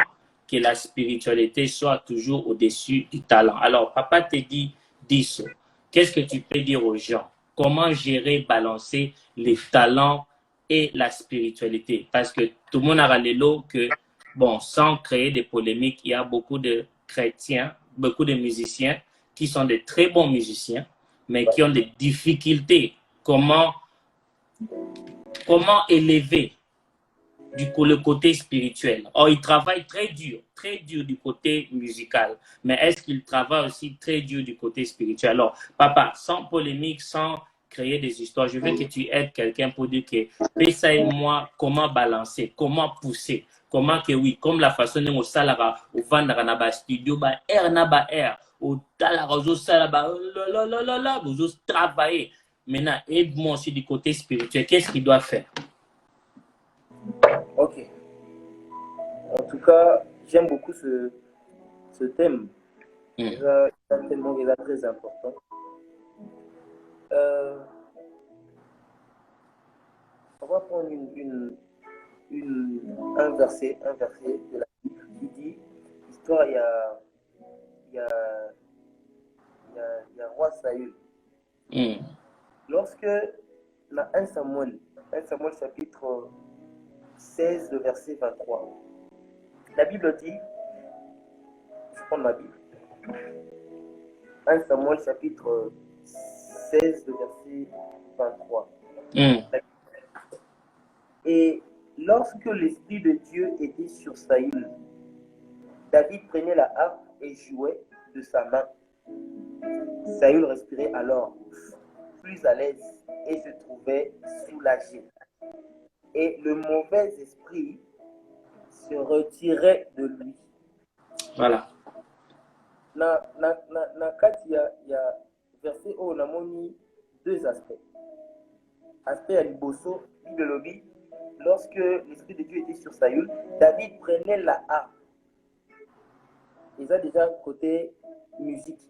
que la spiritualité soit toujours au-dessus du talent. Alors, papa te dit ça. Qu'est-ce que tu peux dire aux gens? Comment gérer, balancer les talents et la spiritualité? Parce que tout le monde a l'élo que, bon, sans créer des polémiques, il y a beaucoup de chrétiens, beaucoup de musiciens qui sont de très bons musiciens, mais qui ont des difficultés. Comment élever le côté spirituel. Or, ils travaillent très dur du côté musical, mais est-ce qu'ils travaillent aussi très dur du côté spirituel? Alors, papa, sans polémique, sans créer des histoires, je veux que tu aides quelqu'un pour dire que Pessa et moi, comment balancer, comment pousser, comment que oui, comme la façon dont on salara, au vendra na ba studio, ba air na ba air, au talara, au sala ba, vous travailler. Maintenant, aide-moi aussi du côté spirituel. Qu'est-ce qu'il doit faire? Ok. En tout cas, j'aime beaucoup ce thème. C'est un thème déjà très important. On va prendre un verset de la Bible qui dit, l'histoire, il y a roi Saül. Lorsque dans 1 Samuel chapitre 16, le verset 23, la Bible dit, je prends ma Bible, 1 Samuel chapitre 16, le verset 23. Et lorsque l'Esprit de Dieu était sur Saül, David prenait la harpe et jouait de sa main. Saül respirait alors plus à l'aise et se trouvait soulagé. Et le mauvais esprit se retirait de lui. Voilà. Na kati ya verset où on a mis deux aspects. Aspect à liboso, Bible lobby, lorsque l'Esprit de Dieu était sur Saül, David prenait la harpe. Et ça déjà côté musique.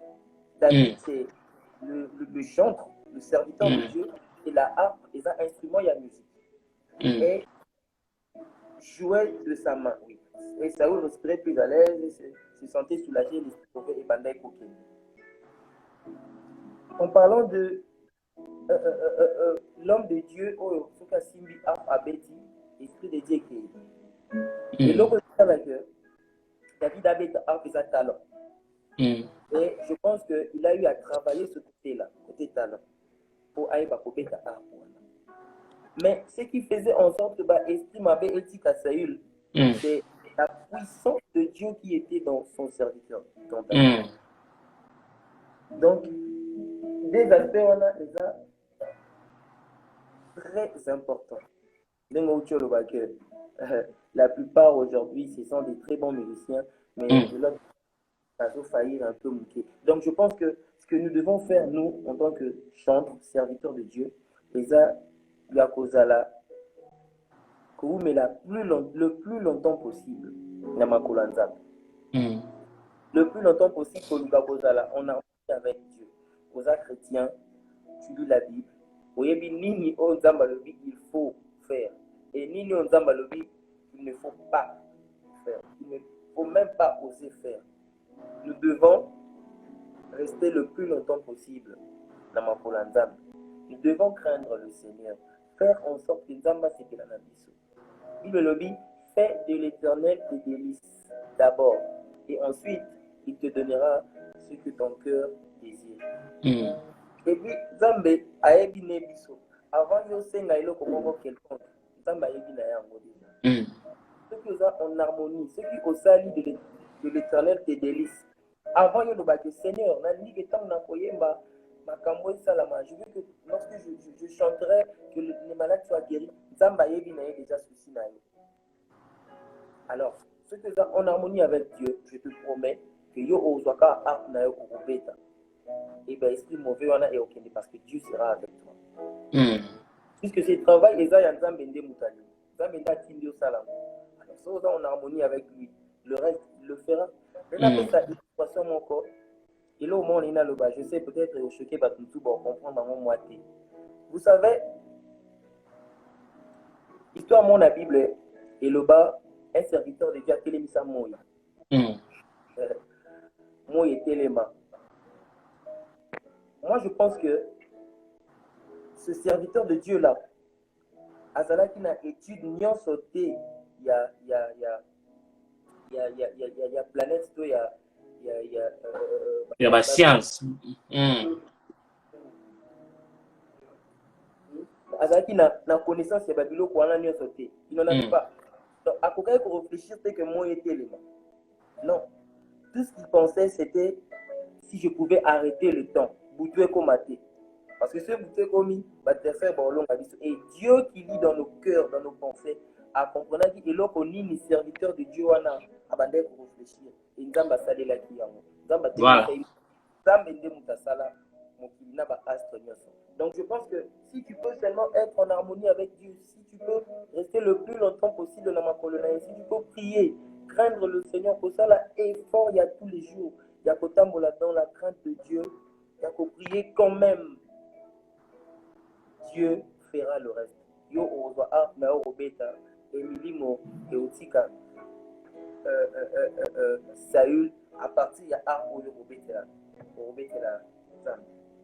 David c'est le chantre, le serviteur de Dieu, et la harpe, et ça instrument, il y a musique. Et jouait de sa main, oui. Et Saül respirait plus à l'aise, se sentait soulagé, l'esprit pouvait épanouir coquille. En parlant de l'homme de Dieu, oh, il faut qu'à Simbi a Betty, l'esprit de Dieu qui est. Et l'autre, c'est que David avait un talent. Et je pense qu'il a eu à travailler ce côté-là, côté talent, pour aller à Kobeta Arp. Mais ce qui faisait en sorte que l'esprit m'avait éthique à Saül, c'est la puissance de Dieu qui était dans son serviteur. Donc, des aspects, on a déjà très importants. La plupart aujourd'hui, ce sont des très bons musiciens, mais de l'autre, ça a failli un peu manquer. Donc, je pense que ce que nous devons faire, nous, en tant que chantres, serviteurs de Dieu, déjà, il y a cause à la que vous mettez le plus longtemps possible dans ma colanza. Le plus longtemps possible pour nous on a avec Dieu. Aux chrétiens, tu lis la Bible. Il faut faire. Et nini onzambalobi, il ne faut pas faire. Il ne faut même pas oser faire. Nous devons rester le plus longtemps possible dans ma colanza. Nous devons craindre le Seigneur. Faire en sorte que Nzamba c'est que la nabiso. Bible lobby, fais de l'Éternel tes délices d'abord. Et ensuite, il te donnera ce que ton cœur désire. Et puis, Nzambe a ebi nebiso. Avant yo senga ilo komongo quelconque. Nzamba a ebi na yango déjà. Ceux qui sont en harmonie, ceux qui au salut de l'Éternel tes délices. Avant yo le Seigneur, na ni que tant na koyemba. Je veux que lorsque je chanterai, que les malades soient guéris. Nzamba yebi na déjà souci na yo. Alors, ceux qui sont en harmonie avec Dieu, je te promets que yo ozwaka harpe na yo kokobeta. Et bien, esprit mauvais on a et aucun parce que Dieu sera avec toi. Puisque ce travail les a Nzambe nde mutali. Nzambe nda tindio salam. Alors, ceux qui sont en harmonie avec lui, le reste il le fera. Maintenant, ça illustration mon corps. Et là, au moins, je sais peut-être choqué par tout pour comprendre mon moitié. Vous savez, l'histoire de la Bible et le bas, un serviteur de Dieu a télémis à moi. Moi, il est téléma. Moi, je pense que ce serviteur de Dieu-là, Azala qui n'a étude ni en sauté, il y a planète, il y a Il y a la science. Azaki na connaissance ya babilo ko wana nyo sauté. Il n'en avait pas. Donc à quoi pour réfléchir c'est que moi était l'élément. Non. Tout ce qu'il pensait c'était si je pouvais arrêter le temps. Boutoué komaté. Parce que ce boutoué komi va te faire bon et Dieu qui lit dans nos cœurs, dans nos pensées, a compris qu'il est là qu'on est les serviteurs de Dieu wana abandé pour réfléchir. Et nzamba salé la ki yango. Nzamba te nzamba ende mutasala mokilina ba astre nyoso. Donc je pense que si tu peux seulement être en harmonie avec Dieu, si tu peux rester le plus longtemps possible dans ma colonne, si tu peux prier, craindre le Seigneur, pour ça là, effort il y a tous les jours, il y a Kotambola dans la crainte de Dieu, il y a qu'au prier quand même. Dieu fera le reste. Yo oza mais obeta Emilimo et Otika Saül à partir de Arbo obeta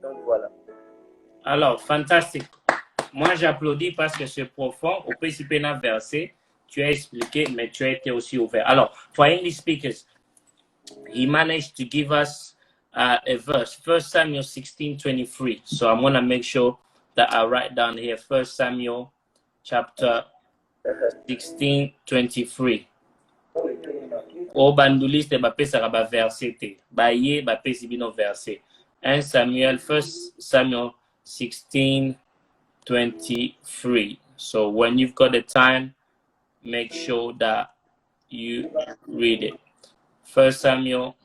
donc voilà. Alors, fantastique. Moi, j'applaudis parce que c'est profond. Au principe, d'un verset, tu as expliqué, mais tu as été aussi ouvert. Alors, for English speakers, he managed to give us a verse, 1 Samuel 16:23. So I'm going to make sure that I write down here 1 Samuel chapter 16:23. O banduliste ba pesa ba verset te. Ba ye ba pesi bino verset. 1 Samuel 16:23. So when you've got the time, make sure that you read it. 1 Samuel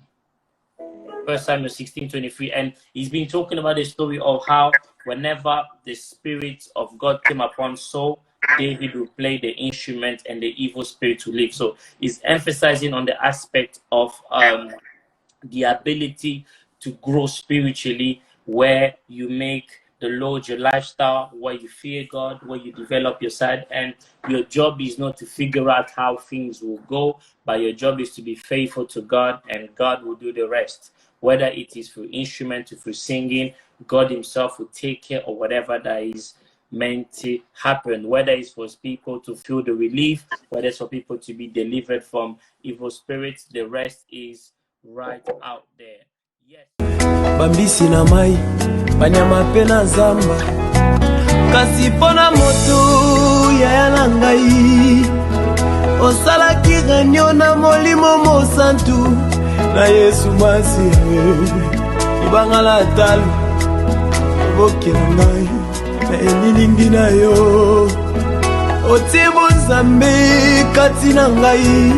16:23, and he's been talking about the story of how whenever the Spirit of God came upon Saul, David would play the instrument and the evil spirit would leave. So he's emphasizing on the aspect of the ability to grow spiritually, where you make the Lord your lifestyle, where you fear God, where you develop your side, and your job is not to figure out how things will go, but your job is to be faithful to God, and God will do the rest. Whether it is through instrument or through singing, God himself will take care of whatever that is meant to happen, whether it's for people to feel the relief, whether it's for people to be delivered from evil spirits, the rest is right out there. Yes. Bambisi na mai banyama pe na zamba kasi pona motu ya na ngai osalaki ganyo na molimo mosantu na Yesu masi ibangala talo bokela ngai na elilingi na yo otibo nzambe kati na ngai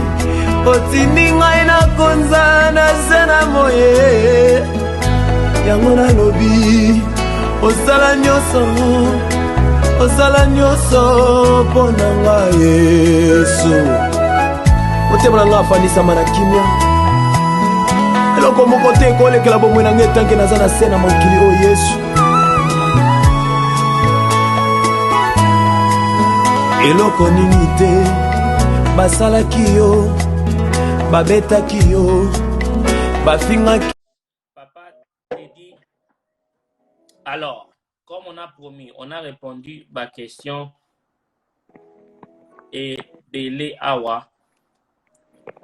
otindi ngai na konza na sena moye yango na lobi osala nyonso pona ngai Yesu otebo na ngai afandisama na kimia eloko moko te kolekela bomoi na ngai tanke naza na se na mokili oyo Yesu eloko nini te basalaki yo babetaki yo bafingaki. Papa te dit, alors, comme on a promis, on a répondu à la question et Bele Awa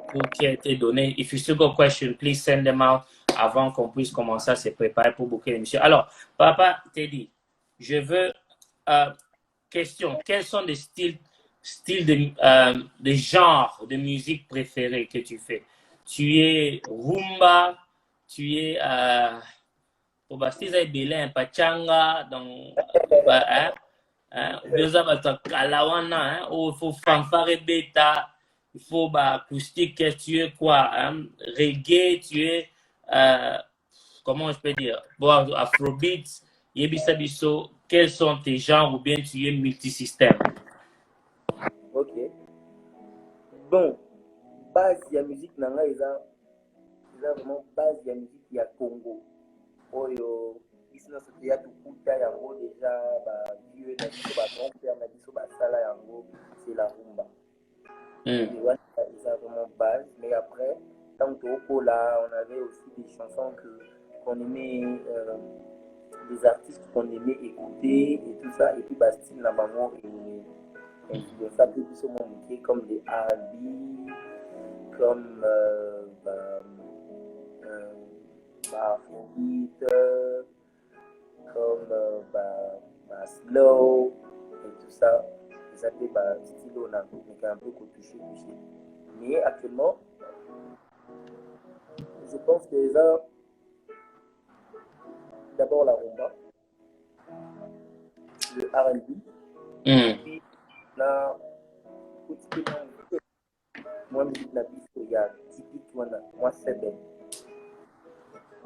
pour qui a été donné. If you still got questions, please send them out avant qu'on puisse commencer à se préparer pour booker l'émission. Alors, Papa te dit, je veux question, quels sont les styles de genre de musique préférés que tu fais? Tu es rumba, tu es Obastisa Belin, Pachanga, donc Kalawana, il faut fanfare bêta, il faut acoustique, tu es quoi? Reggae, tu es comment je peux dire? Bon, Afrobeat, Yebisa Bisso, quels sont tes genres ou bien tu es multisystème? Ok. Bon, base de la musique, ils ont vraiment base de la musique il y a Congo. Oyo, ici dans ce théâtre, déjà, vieux, grand-père, sala yango, c'est la rumba. Ils ont vraiment base, mais après, tant que là, on avait aussi des chansons qu'on aimait, des artistes qu'on aimait écouter et tout ça, et puis style la maman et ça peut plus comme des R&B, comme Afrobeat, comme slow et tout ça. Ça fait style on a un peu touché. Mais actuellement, je pense que les uns, d'abord la rumba, le R&B, puis là, moi musique la piste, il y a typique moi c'est bien.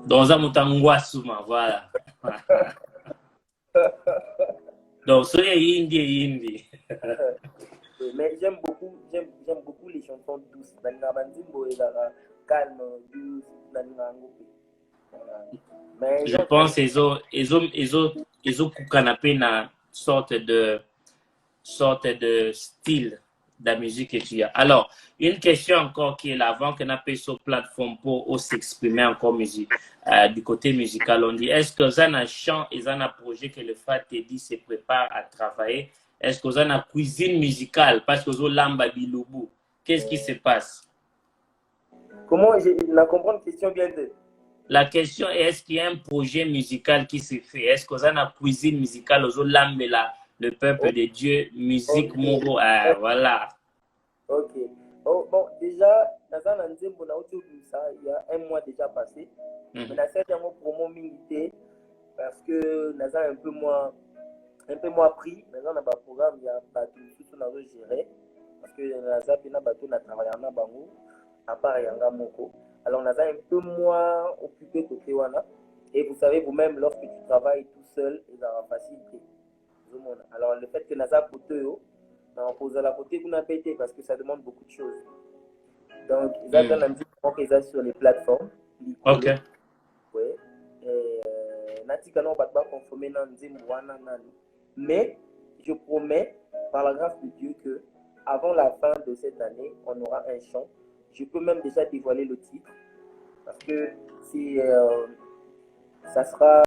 Dans un mutangwasuma, voilà. Donc, soyez indie. Mais j'aime beaucoup les chansons douces. Calme, douce, mais je pense qu'ils ont canapé na sorte de style de la musique que tu as. Alors, une question encore qui est là, avant qu'on appelle sur plateforme pour s'exprimer encore musique, du côté musical, on dit, est-ce que vous avez un chant et un projet que le frère Teddy se prépare à travailler? Est-ce que vous avez une cuisine musicale? Parce que vous avez l'amba biloubou. Qu'est-ce qui se passe? Comment la comprendre question bien de... La question est, est-ce qu'il y a un projet musical qui se fait? Est-ce que vous avez une cuisine musicale? Vous avez l'amba le peuple de Dieu, musique, Moro, voilà. Ok. Oh, bon, déjà, il y a un mois déjà passé. Mais la cette promo militaire parce que Naza un peu moins pris. Maintenant, on a un programme, il y a pas tout ce qu'on a géré. Parce que Naza Pena Bato n'a travaillé en Bango, à part Yanga Moko. Alors, Naza un peu moins occupé côté Wana. Et vous savez vous-même, lorsque tu travailles tout seul, il y a une facilité. Alors, le fait que Naza côté, on pose à la côté, vous n'avez pas été parce que ça demande beaucoup de choses. Donc, ils ont sur les plateformes. Ok. Ouais. Mais je promets, par la grâce de Dieu, que avant la fin de cette année, on aura un chant. Je peux même déjà dévoiler le titre parce que ça sera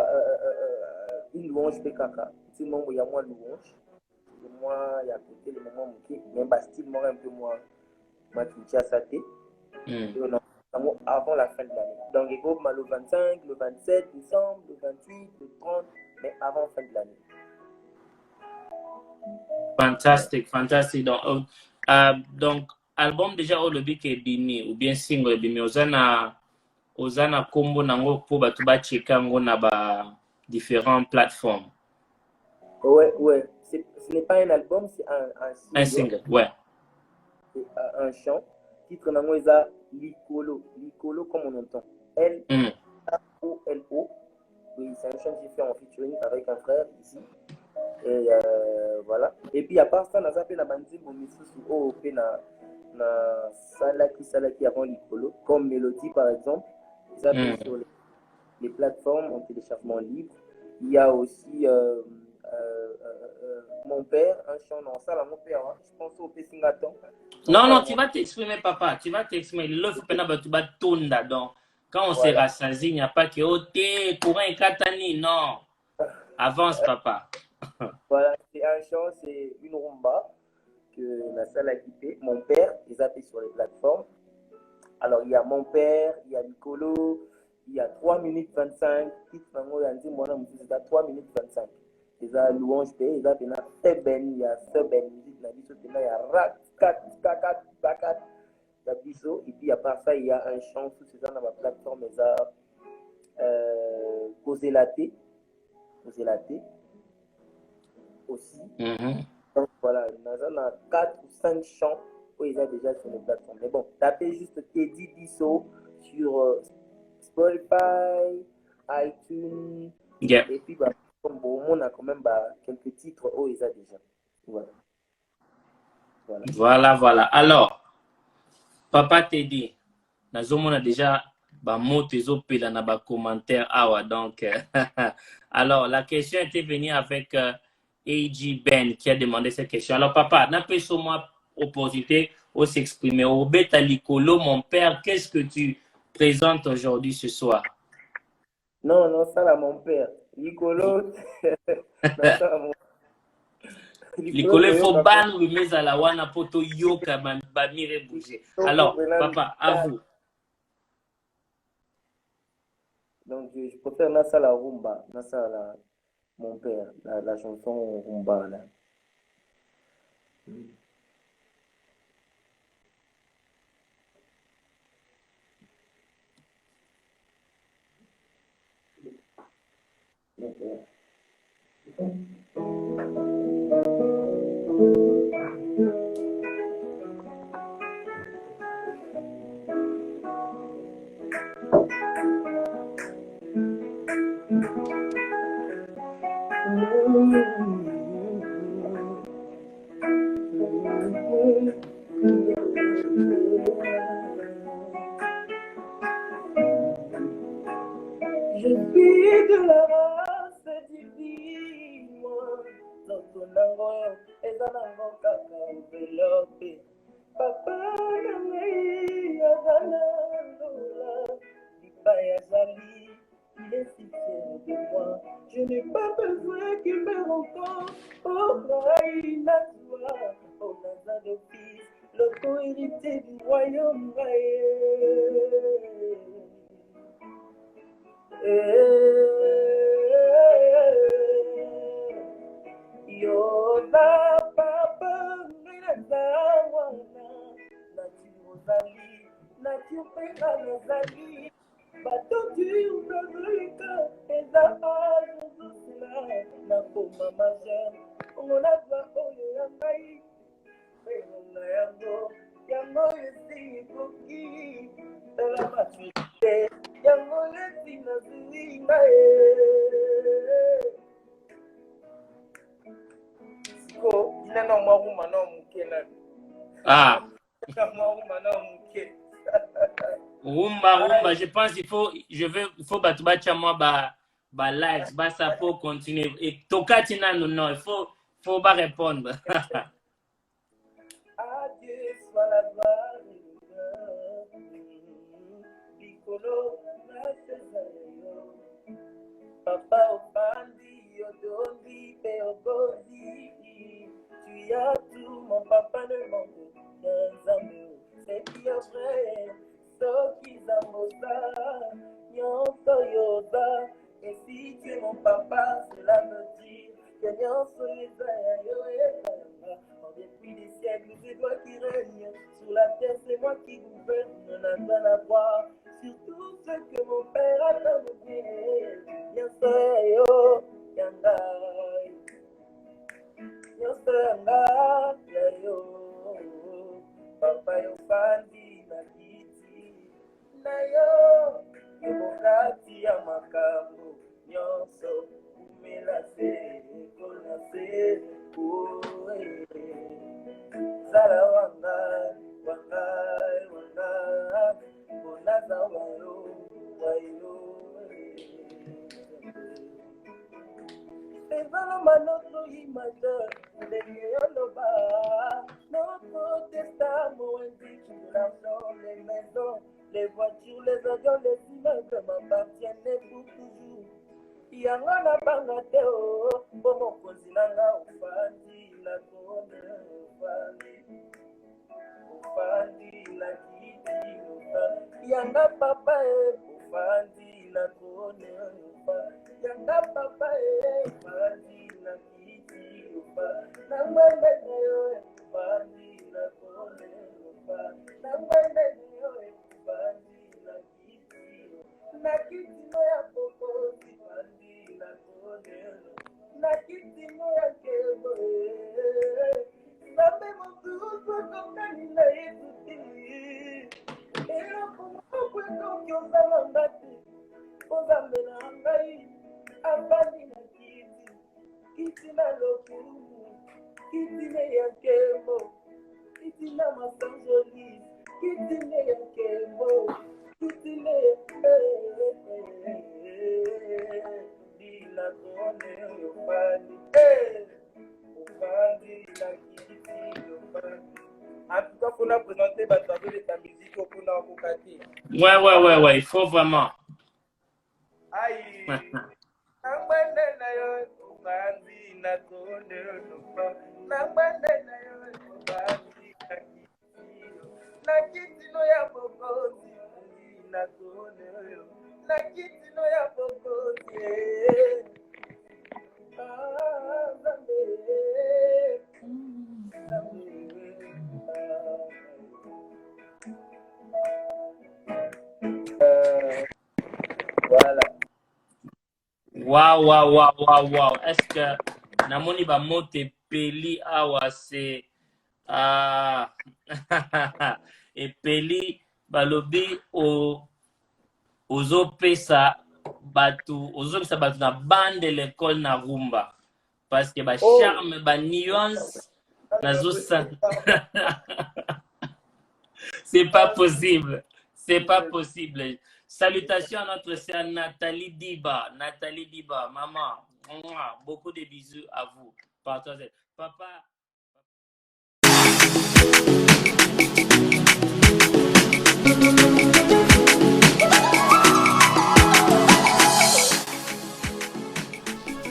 une louange PKK. C'est le moment où il y a moins de louange. Moi, il y a côté le moment où il y a un style un peu moins qui a sa tête. Avant la fin de l'année. Donc, il faut le 25, le 27 décembre, le 28, le 30, mais avant la fin de l'année. Fantastique. Donc, album déjà au lobby qui est bimi ou bien single bimi ozana combo nango pour batuba cheka ngo na ba différentes plateformes. Ouais. Ce n'est pas un album, c'est un single. Ouais. C'est un chant. Titre nango eza Likolo comme on entend. L-A-O-L-O. Oui, c'est un chant que j'ai fait en featuring avec un frère ici. Et voilà. Et puis à part ça, on a fait la bandine pour na salaki avant Likolo, comme Mélodie par exemple. Ils appellent sur les plateformes en téléchargement libre. Il y a aussi mon père, un chant dans ça, mon père, hein. Je pense au Pessingaton. Non, tu vas t'exprimer, papa. Tu vas t'exprimer. Là, il faut que tu vas tourner. Donc, quand on se rassasie, il n'y a pas que courant et katani. Non. Avance, papa. Voilà, c'est un chant, c'est une rumba que la salle a équipée. Mon père, ils appellent sur les plateformes. Alors, il y a mon père, il y a Nicolo, il y a 3 minutes 25. Titre, il y a 3 minutes 25. Ils ont louange payé, ils ont fait ben, il y a ce ben musique, il y a rat, kat, kakat, bakat, il y a biseau. Et puis à part ça, il y a un chant sous ces gens dans ma plateforme, ils ont causé la thé aussi. Donc voilà, il y a 4 ou 5 chants où ils ont déjà sur les plateformes. Mais bon, tapez juste Teddy Disso sur Spotify, iTunes, et puis bah, comme bon, on a quand même quelques titres où ils ont déjà. Voilà. Alors, papa Teddy, on a déjà mots tes na ba commentaire awa donc alors la question était venue avec AG Ben qui a demandé cette question. Alors papa, n'a pas sur moi opportunité de s'exprimer au bêta Likolo, mon père, qu'est-ce que tu présentes aujourd'hui ce soir? Non, ça là mon père. Likolo. Likolo, il faut ban remise à la wana poto yoka bamire bouger. Alors papa, à vous. Donc je préfère Nasa la rumba, Nasa la, mon père, la chanson rumba là. Je suis de la race divine, moi. Zoto nango, eza nango kaka enveloppe. Papa na ngai azala ndola, lipa yazali, il est si fier de moi. Je n'ai pas besoin qu'il me rencontre, oh Raï, na toi, oh Naza de fils, le co-héritier du royaume Raï. Yoda papa minazawana nati ozali nati opeka nazali batotur nazolika eza azozosila nakoma maja ongo nazwa oyo ya ngai na yango esi ekoki tala maturité yango esi nazwi ngai siko dinana mwaruma na omuke nani Ah. Rumba Rumba, je pense il faut battre moi likes, ça pour continuer. Et Tokatina, non, il faut pas répondre. Adieu, soit la gloire Piccolo, Papa Opandi, Odondi, Peogozi, tu as tout, mon papa ne manque qu'un amour, c'est bien vrai, ce qui s'amosa, Nyonso Yoda, et si tu es mon papa, cela veut dire que Nyonso Yoda, en dépit des siècles, c'est toi qui règne, sur la terre c'est moi qui gouverne, on n'a rien à voir, sur tout ce que mon père a donné, Nyonso Yoda, Nyonso Yoda, Papa Yofandi na kiti na yo yomokati ya makambo nyonso kumela se kona se oe zala wangai bonaza wayo Développement notre image, notre testament indique que l'argent, les maisons, les voitures, les avions, les immeubles m'appartiennent pour toujours. Yanga na banga te o, bomo kozi nanga ufandi na kone ufandi na kiti ufandi. Yanga papa ufandi na kone ufandi. Yanga papa ufandi na kiti ufandi. Na mwende yo ufandi na kone ufandi. Na mwende yo ufandi na kiti na kiti no ya popo ufandi na kone na kiti no ya kebo. Sabe mutu kokani na yesuti. Ero kumukwe kokyo zamangati. Ozambe na ngai abandi na kiti na lokumu kiti ne ya kembo kiti na masanjoli kiti ne ya kembo kiti ne dila kone yofandi ofandi na kiti yofandi. En tout cas, pour présenter ta musique au Kuna Okokati. Ouais, il faut vraiment. Aïe, nangwende na yo, ubandi na kone nufa. Nangwende na yo, ubandi na kiti. Na kiti no ya bobozi, na kone yo. Na kiti no ya Wow. Est-ce que namoni ba mote peli awa c'est et peli balobi ozopesa batu na bande l'école na rumba parce que ba charme ba nuance nazo c'est pas possible. Salutations à notre sœur Nathalie Diba, maman, beaucoup de bisous à vous. Partagez. Papa.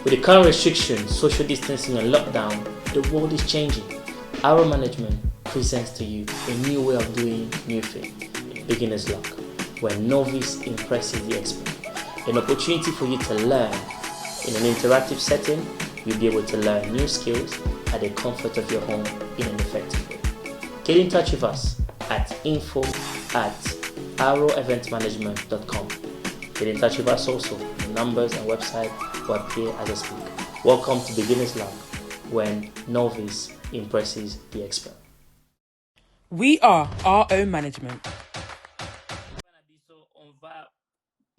With the current restrictions, social distancing and lockdown, the world is changing. Our management presents to you a new way of doing new thing, beginner's luck, where novice impresses the expert. An opportunity for you to learn. In an interactive setting, you'll be able to learn new skills at the comfort of your home in an effective way. Get in touch with us at info@arroweventmanagement.com. Get in touch with us also. The numbers and website will appear as I speak. Welcome to Beginner's Luck, when novice impresses the expert. We are RO Management.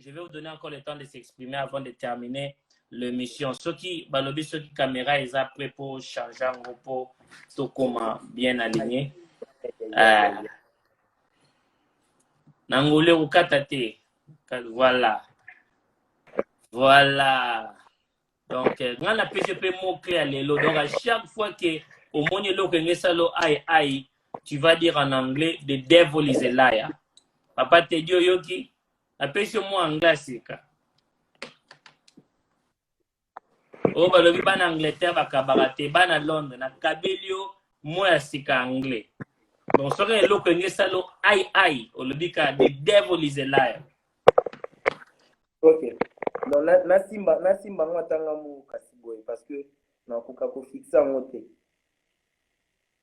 Je vais vous donner encore le temps de s'exprimer avant de terminer l'émission. Ceux qui balobi, ceux qui caméra, ils ont prêt pour changer en repos, tout comme bien aligné. Nangole ou katate. Voilà. Donc, on a PGP mot clé à l'élo. Donc, à chaque fois que au monde aïe, tu vas dire en anglais, the devil is a liar. Papa te dit yoki, appelle moi anglais sika. Oh, bah, le ban Angleterre, bah, kabarate, ban à Londres, na kabelio, moi sika anglais. Donc, ce que l'eau que ça l'eau aïe, au le bika, the devil is a liar. Ok. Donc, na simba mwatanga mu kasiboy parce que na kuka ko fixa ngote.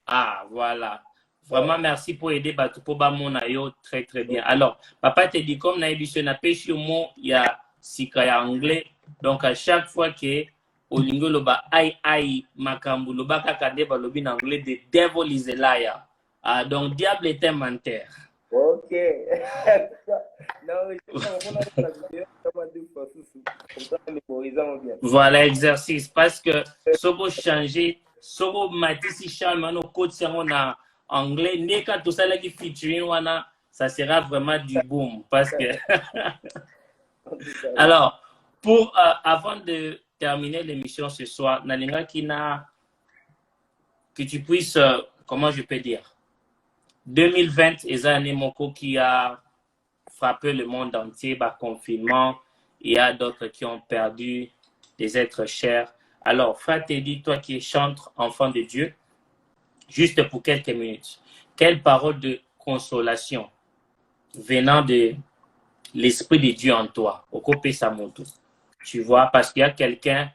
Ah, voilà. Vraiment, merci pour aider Batupo Bamonayo. Très, très bien. Alors, papa te dit, comme Naïbisho n'a pêché au mot, il y a Sikaya anglais. Donc, à chaque fois que Olingo Loba aïe, Makambu Loba Kakade Balobin anglais, the devil is a liar. Ah, donc, diable est un menteur. Ok. Voilà, exercice. Parce que, Sobo changer, Sobo Matisi Chamano, Côte Serron en anglais, Neka, tout ça là qui featuring, ça sera vraiment du boom. Parce que. Alors, avant de terminer l'émission ce soir, Nalinga Kina, que tu puisses, comment je peux dire, 2020 est l'année Moko qui a frappé le monde entier par confinement. Il y a d'autres qui ont perdu des êtres chers. Alors, frère Teddy, toi qui chantes enfant de Dieu, juste pour quelques minutes, quelle parole de consolation venant de l'Esprit de Dieu en toi, au Kopé Samoto, tu vois, parce qu'il y a quelqu'un,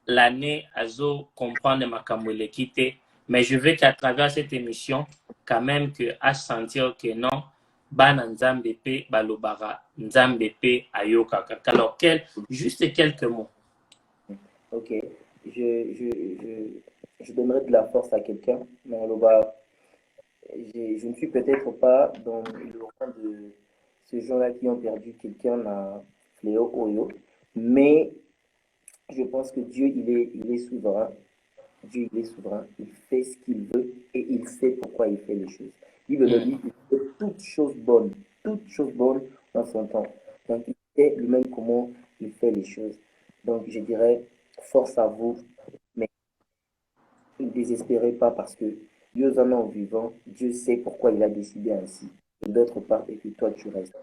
l'année, Azo, comprendre ma kamouele quitte, mais je veux qu'à travers cette émission, quand même, que à sentir que non, Bana Nzambepe, Balobara, Nzambepe, Ayoka. Alors, juste quelques mots. Ok, je donnerai de la force à quelqu'un, mais je ne suis peut-être pas dans le rang de ces gens-là qui ont perdu quelqu'un à Fléau Oyo, mais je pense que Dieu, il est souverain. Dieu, il est souverain, il fait ce qu'il veut et il sait pourquoi il fait les choses. Il le dit, il fait toutes choses bonnes en son temps. Donc, il sait lui-même comment il fait les choses. Donc, je dirais, force à vous, mais ne désespérez pas parce que Dieu en est en vivant, Dieu sait pourquoi il a décidé ainsi. Et d'autre part, et que toi, tu restes.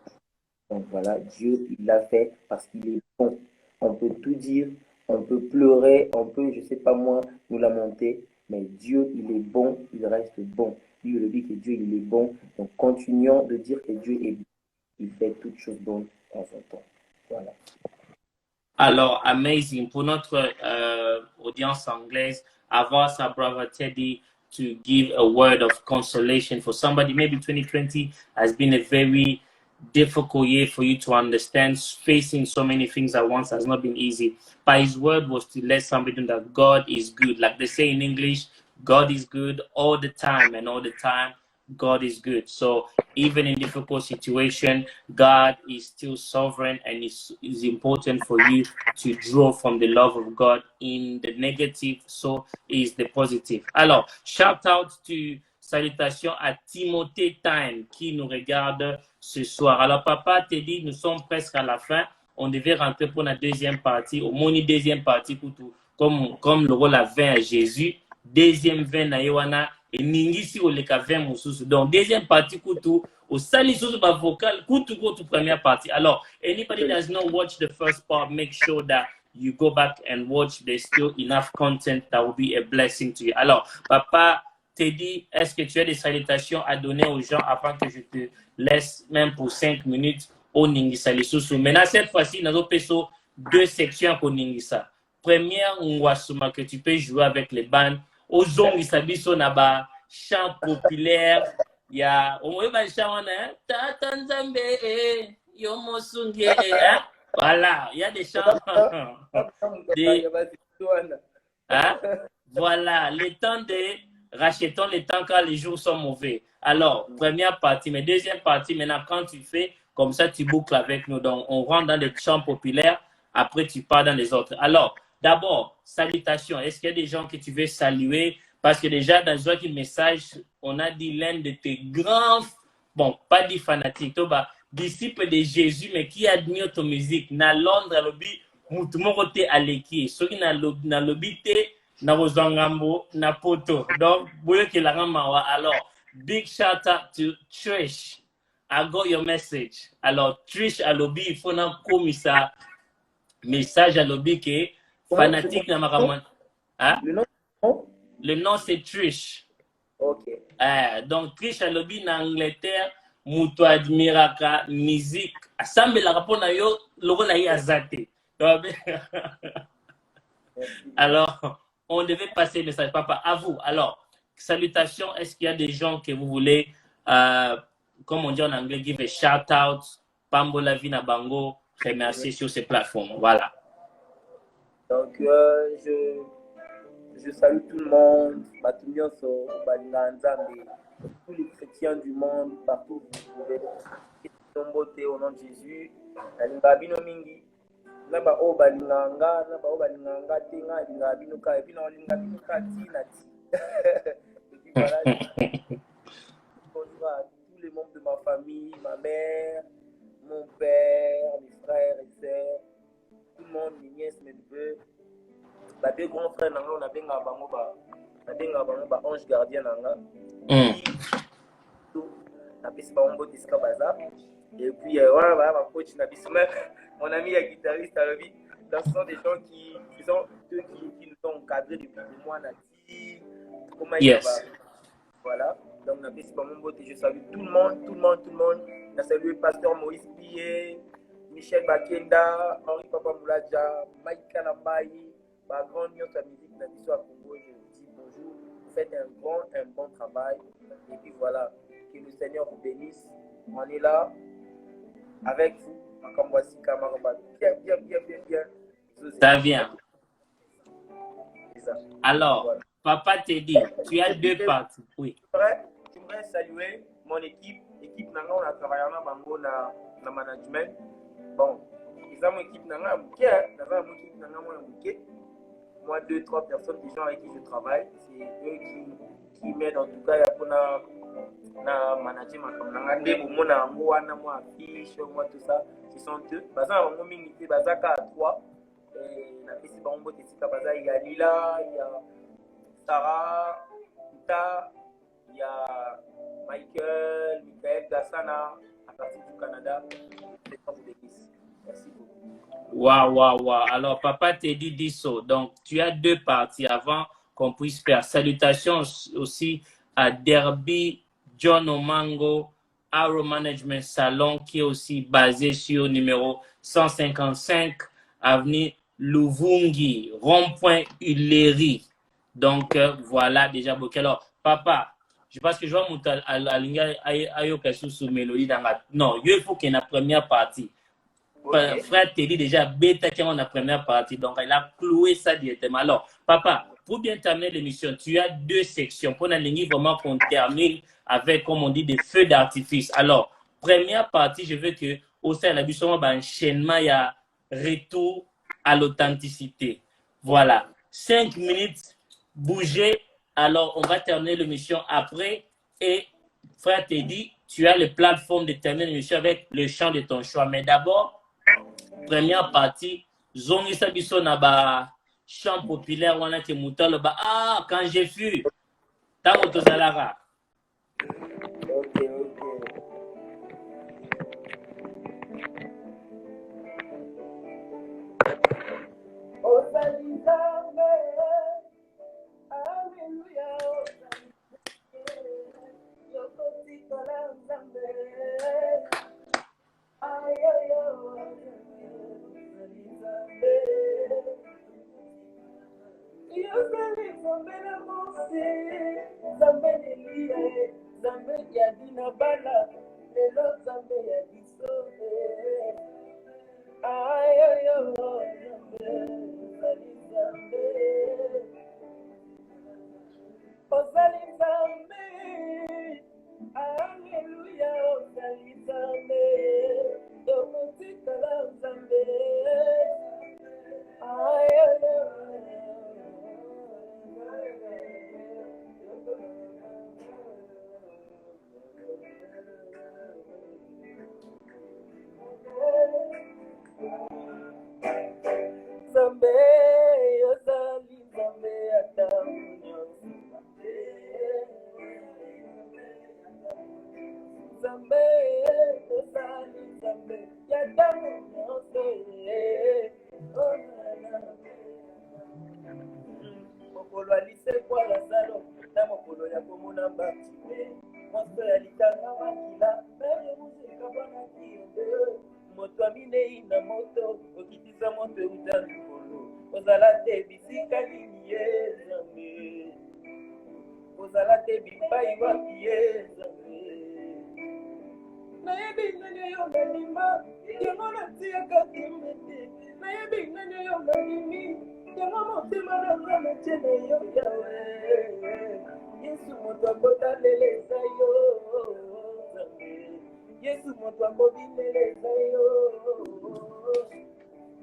Donc voilà, Dieu, il l'a fait parce qu'il est bon. On peut tout dire, on peut pleurer, on peut, je sais pas moi, nous lamenter, mais Dieu, il est bon, il reste bon. Lui, il dit que Dieu, il est bon. Donc continuons de dire que Dieu est bon. Il fait toutes choses bonnes en son temps. Voilà. Alors, amazing. Pour notre audience anglaise, avant ça, brother Teddy, to give a word of consolation for somebody. Maybe 2020 has been a very difficult year for you to understand. Facing so many things at once has not been easy. But his word was to let somebody know that God is good. Like they say in English, God is good all the time, and all the time, God is good. So even in difficult situation, God is still sovereign, and it's important for you to draw from the love of God in the negative, so is the positive. Alors, shout out to salutations à Timothée Time qui nous regarde ce soir. Alors, papa te dit, nous sommes presque à la fin. On devait rentrer pour la deuxième partie. Au moins, deuxième partie, pour tout, comme le rôle à 20 à Jésus. Deuxième 20 na Yohana. Et Ningisi au leka 20 mousous. Donc, deuxième partie, Koutou. Au sali sous ba vocal, Koutou, première partie. Alors, anybody that does not watch the first part, make sure that you go back and watch. There's still enough content that will be a blessing to you. Alors, papa te dit, est-ce que tu as des salutations à donner aux gens avant que je te laisse même pour 5 minutes au Ningisa Lisusu. Maintenant, cette fois-ci, nous avons deux sections pour Ningisa. Première, Nwasuma, que tu peux jouer avec les bandes. Aux Zongisa Biso Naba, chant populaire. Il y a, on va chanter, hein, Tatanzambe, Yomo Sunge, hein. Voilà, il y a des chants. Hein? Voilà, le temps de rachetons le temps quand les jours sont mauvais. Alors, première partie, mais deuxième partie, maintenant, quand tu fais, comme ça, tu boucles avec nous. Donc, on rentre dans les chants populaires, après, tu pars dans les autres. Alors, d'abord, salutations. Est-ce qu'il y a des gens que tu veux saluer? Parce que déjà, dans un message, on a dit l'un de tes grands, bon, pas dit fanatiques, disciple de Jésus, mais qui admire ton musique. Na Londres, à l'obi, moutumokote aleki. Ceux qui na l'obi te, na Wozangambo, na poto. Donc, boye ke la ramawa. Alors, big shout out to Trish. I got your message. Alors, Trish à l'obi, il faut na comme ça, message à l'obi que fanatique na maraman. Hein? Le nom c'est Trish. Ok. Donc, Trish à l'obi na Angleterre, muto admiraka musique. Assemble la rapport na yo, logo na yi azate. Alors, on devait passer le message. Papa, à vous. Alors, salutations. Est-ce qu'il y a des gens que vous voulez, comme on dit en anglais, give a shout out, Pambola Vina Bango, remercier sur ces plateformes. Voilà. Donc, je salue tout le monde, tous les chrétiens du monde, partout où vous pouvez. Au nom de Jésus, naba o balinganga tenga linga binuka et puis non linga binuka tinati. Et puis voilà. Bonjour à tous les membres de ma famille, ma mère, mon père, mes frères et sœurs, tout le monde, mes nièces, mes neveux. Bah deux grands frères nanga on a benga bango ba ange gardien nanga. Tout na pesi ba ongo diska baza. Et puis voilà ma coach na bisma. Mon ami est guitariste à l'obby. Ce sont des gens qui nous ont encadrés depuis des mois. Yes. Voilà. Donc, je salue tout le monde. Je salue le pasteur Moïse Billet, Michel Bakenda, Henri Papa Moulaja, Mike Kanambaï, ma grande musique à Congo. Je vous dis bonjour. Vous faites un bon travail. Et puis voilà. Que le Seigneur vous bénisse. On est là avec vous. Ça vient. Alors, voilà. Papa te dit, tu as deux parties. Oui. J'aimerais saluer mon équipe. L'équipe Nanga, on a travaillé en Bango dans management. Bon, ils ont mon équipe Nanga, moi, 2-3 personnes, des gens avec qui je travaille. C'est eux qui m'aident en tout cas pour na management comme nangande bomona ngo wana moi affiche moi tout ça ce sont eux baza bango mingi te bazaka à 3 na pesi bango tesika baza il y a Lila, il y a Sarah, Ita, il y a Michael Gassana à partir du Canada. Merci beaucoup. Waouh. Alors papa te dit ça. Donc tu as deux parties avant qu'on puisse faire. Salutations aussi à Derby John Omango, Arrow Management Salon, qui est aussi basé sur numéro 155, avenue Luvungi, rond-point Uleri. Donc, voilà déjà beaucoup. Alors, papa, Je pense que je vais monter à la sous mélodie dans la... Non, il faut qu'il y ait une première partie. Ok. Frère Teddy déjà bêta qui est la première partie, donc il a cloué ça directement. Alors, papa, pour bien terminer l'émission, tu as 2 sections. Pour la ligne, vraiment qu'on termine avec, comme on dit, des feux d'artifice. Alors, première partie, je veux que au sein de la mission, enchaînement, il y a retour à l'authenticité. Voilà. 5 minutes, bouger. Alors, on va terminer l'émission après. Et frère Teddy, tu as les plateformes de terminer l'émission avec le chant de ton choix. Mais d'abord, première partie, zongisa biso na ba chant populaire wana ke mutalo ba quand j'ai fui tango tozalara. Ok. Osalizame, Alléluia. Yokotikala Nzambe. Aïe aïe aïe. Yozali Nzambe na Mose, Nzambe Elie, Nzambe ya Dina Bala, lelo Nzambe ya biso. Aïe aïe aïe, ozali Nzambe, ozali Nzambe. Alléluia, ozali Nzambe, tokotikala Nzambe. Aïe aïe aïe. Nzambe, ozali Nzambe adamu nyonso. Nzambe, ozali Nzambe adamu nyonso. Mokolo alisekwa Lazaro na mokolo ya komona Bartime, moso ya litanga makila mere muzika bwana kiyende. Moto aminei na moto okitisa moto euta likolo, ozala te bisika nini ye Nzambe, ozala te bipai wapi ye Nzambe. Nayebi nani yo nalima yango natiaka kimete, nayebi nani yo nalimi yango motema nanga metiene yo Yawe. Yesu moto akotaleleza yo Nzambe, Yesu moto akobineleza yo,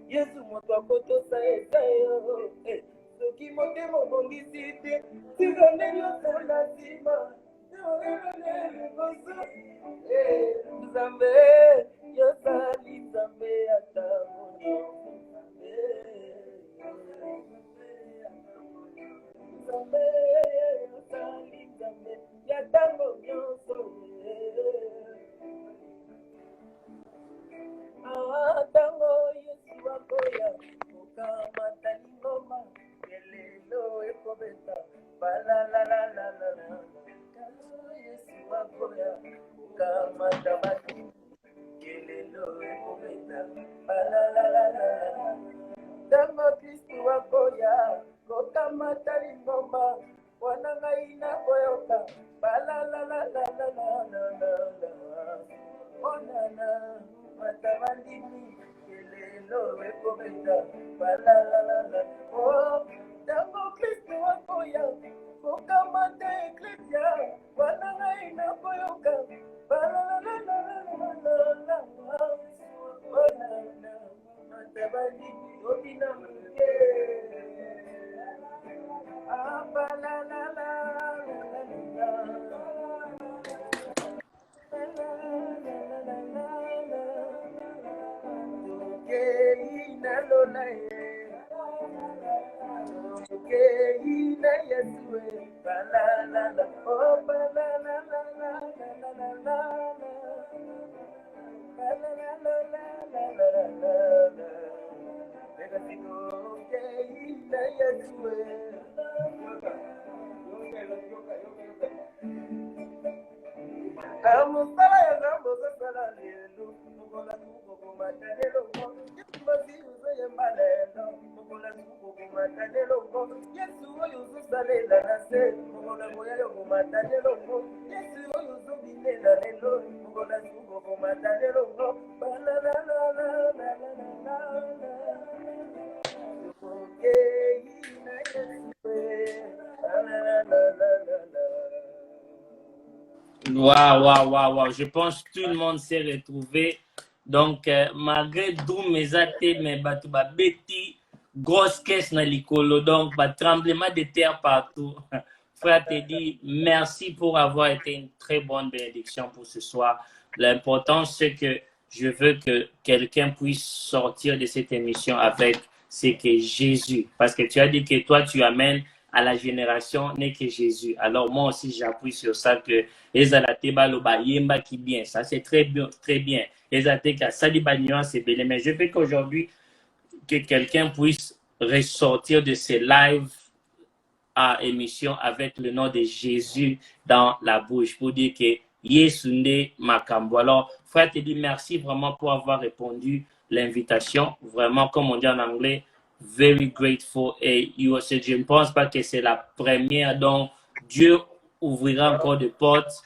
Yesu moto akotosa eza yo. Soki motema obongisi te tika ndenge osala nsima Nzambe, yozali Nzambe adamu nyonso. Nzambe, yozali Nzambe adamu nyonso. Tango Yesu akoya okamata lingoma elelo ekobeta balalalalala. Yesu akoya okamata matini elelo ekobeta balalalalala. Tango Kristu akoya okamata lingoma wana ngai nakoyoka balalalalala. Onana matabandini elelo ekobeta balalalala. Tango Kristu akoya okamata eklesia wana ngai nakoyoka balalalala. Onana matabandini obina muke balalalala. Amusala ya zambo sala lelo, mukola muko kumatanelo, yimbazi uze yembalelo. Waouh. Je pense que tout le monde s'est retrouvé. Donc, malgré tout mes athées, mes batouba beti, grosse caisse na likolo, donc, tremblement de terre partout. Frère Teddy, merci pour avoir été une très bonne bénédiction pour ce soir. L'important, c'est que je veux que quelqu'un puisse sortir de cette émission avec ce que Jésus. Parce que tu as dit que toi, tu amènes à la génération n'est que Jésus. Alors moi aussi, j'appuie sur ça que yemba qui bien. Ça, c'est très bien, très bien. Mais je veux qu'aujourd'hui, que quelqu'un puisse ressortir de ces lives à émission avec le nom de Jésus dans la bouche pour dire que Yesunde Makambo. Alors, frère, te dis merci vraiment pour avoir répondu l'invitation. Vraiment, comme on dit en anglais, very grateful. Et je ne pense pas que c'est la première dont Dieu ouvrira encore des portes.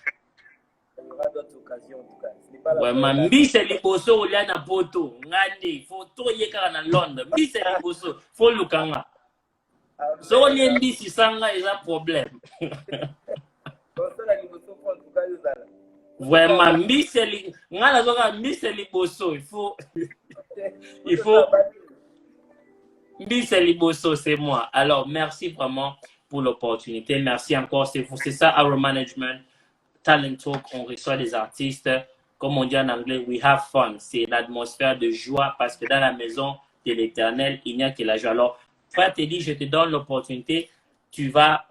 Il y aura d'autres occasions en tout cas. Ce n'est pas la Vraiment, première. mbise liboso olia na poto ngani photo yeka na Londres mbise liboso fo lukanga so olie mbisi sanga eza problème. Vraiment mbise li ngana zoka mbise liboso il faut mbise liboso c'est moi. Alors merci vraiment pour l'opportunité, merci encore, c'est ça Our Management Talent Talk, on reçoit des artistes. Comme on dit en anglais, we have fun. C'est l'atmosphère de joie parce que dans la maison de l'Éternel, il n'y a que la joie. Alors, frère Teddy, je te donne l'opportunité. Tu vas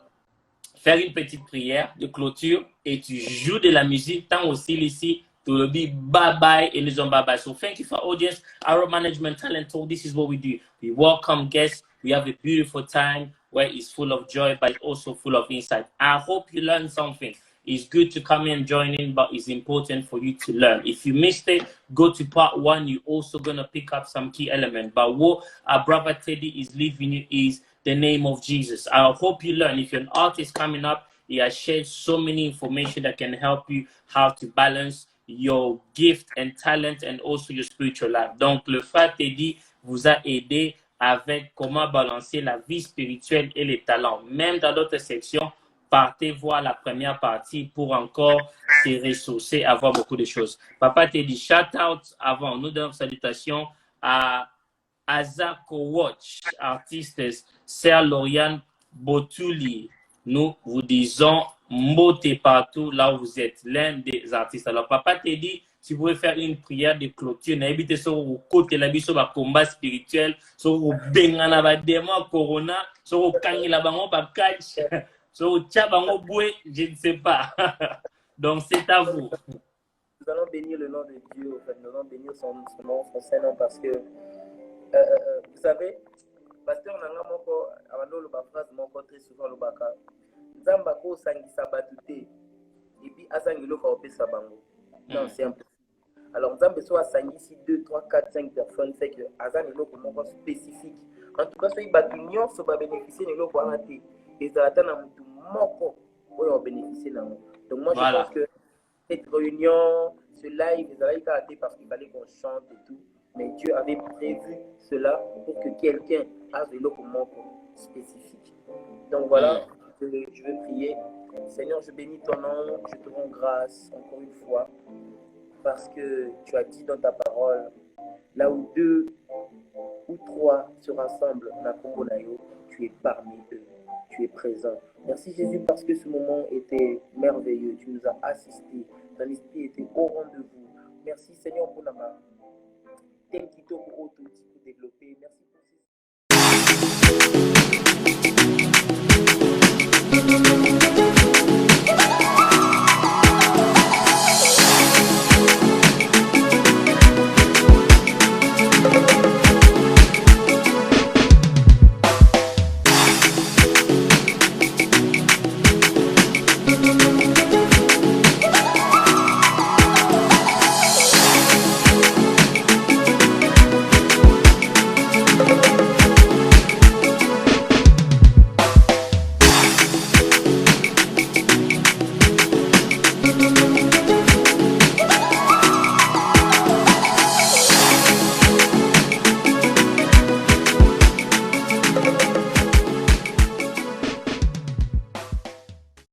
faire une petite prière de clôture et tu joues de la musique. Tant aussi ici, to be bye bye and is on bye bye. So thank you for audience. Our Management Talent Talk. This is what we do. We welcome guests. We have a beautiful time where it's full of joy, but also full of insight. I hope you learned something. It's good to come in and join in, but it's important for you to learn. If you missed it, go to part 1. You're also going to pick up some key elements. But what our brother Teddy is leaving you is the name of Jesus. I hope you learn. If you're an artist coming up, he has shared so many information that can help you how to balance your gift and talent and also your spiritual life. Donc, le frère Teddy vous a aidé avec comment balancer la vie spirituelle et les talents. Même dans d'autres sections, partez voir la première partie pour encore se ressourcer, avoir beaucoup de choses. Papa Teddy, shout out avant. Nous donnons salutations à Azako Watch, artiste, Sœur Lauriane Botuli. Nous vous disons mbote partout là où vous êtes, l'un des artistes. Alors, Papa Teddy, si vous pouvez faire une prière de clôture, n'habitez sur le côté la vie sur le combat spirituel, sur le bengana ba démon corona, sur le kangi la bango ba catch. So, je ne sais pas. Donc, c'est à vous. Nous allons bénir le nom de Dieu. En fait. Nous allons bénir son nom, son Saint-Nom, parce que, vous savez, pasteur, on a encore, avant le phrase, encore très souvent, le baka. Zambako sangisa batute. Et puis, asangilo kaope sabango. Non, c'est impossible. Alors, Zambe soit sangisi 2, 3, 4, 5 personnes, c'est que Azanilo comme spécifique. En tout cas, il va l'union, ça va bénéficier de l'eau pour en athée. Et ça attend un moko pour en bénéficier. Donc moi je pense que cette réunion, ce live, ils avaient été ratés parce qu'il fallait qu'on chante et tout. Mais Dieu avait prévu cela pour que quelqu'un ait de l'eau spécifique. Donc voilà, je veux prier. Seigneur, je bénis ton nom, je te rends grâce encore une fois parce que tu as dit dans ta parole, là où 2 ou 3 se rassemblent, tu es parmi eux. Tu es présent. Merci Jésus parce que ce moment était merveilleux. Tu nous as assistés. Ton esprit était au rendez-vous. Merci Seigneur pour la main. Thank you pour tout développer. Merci pour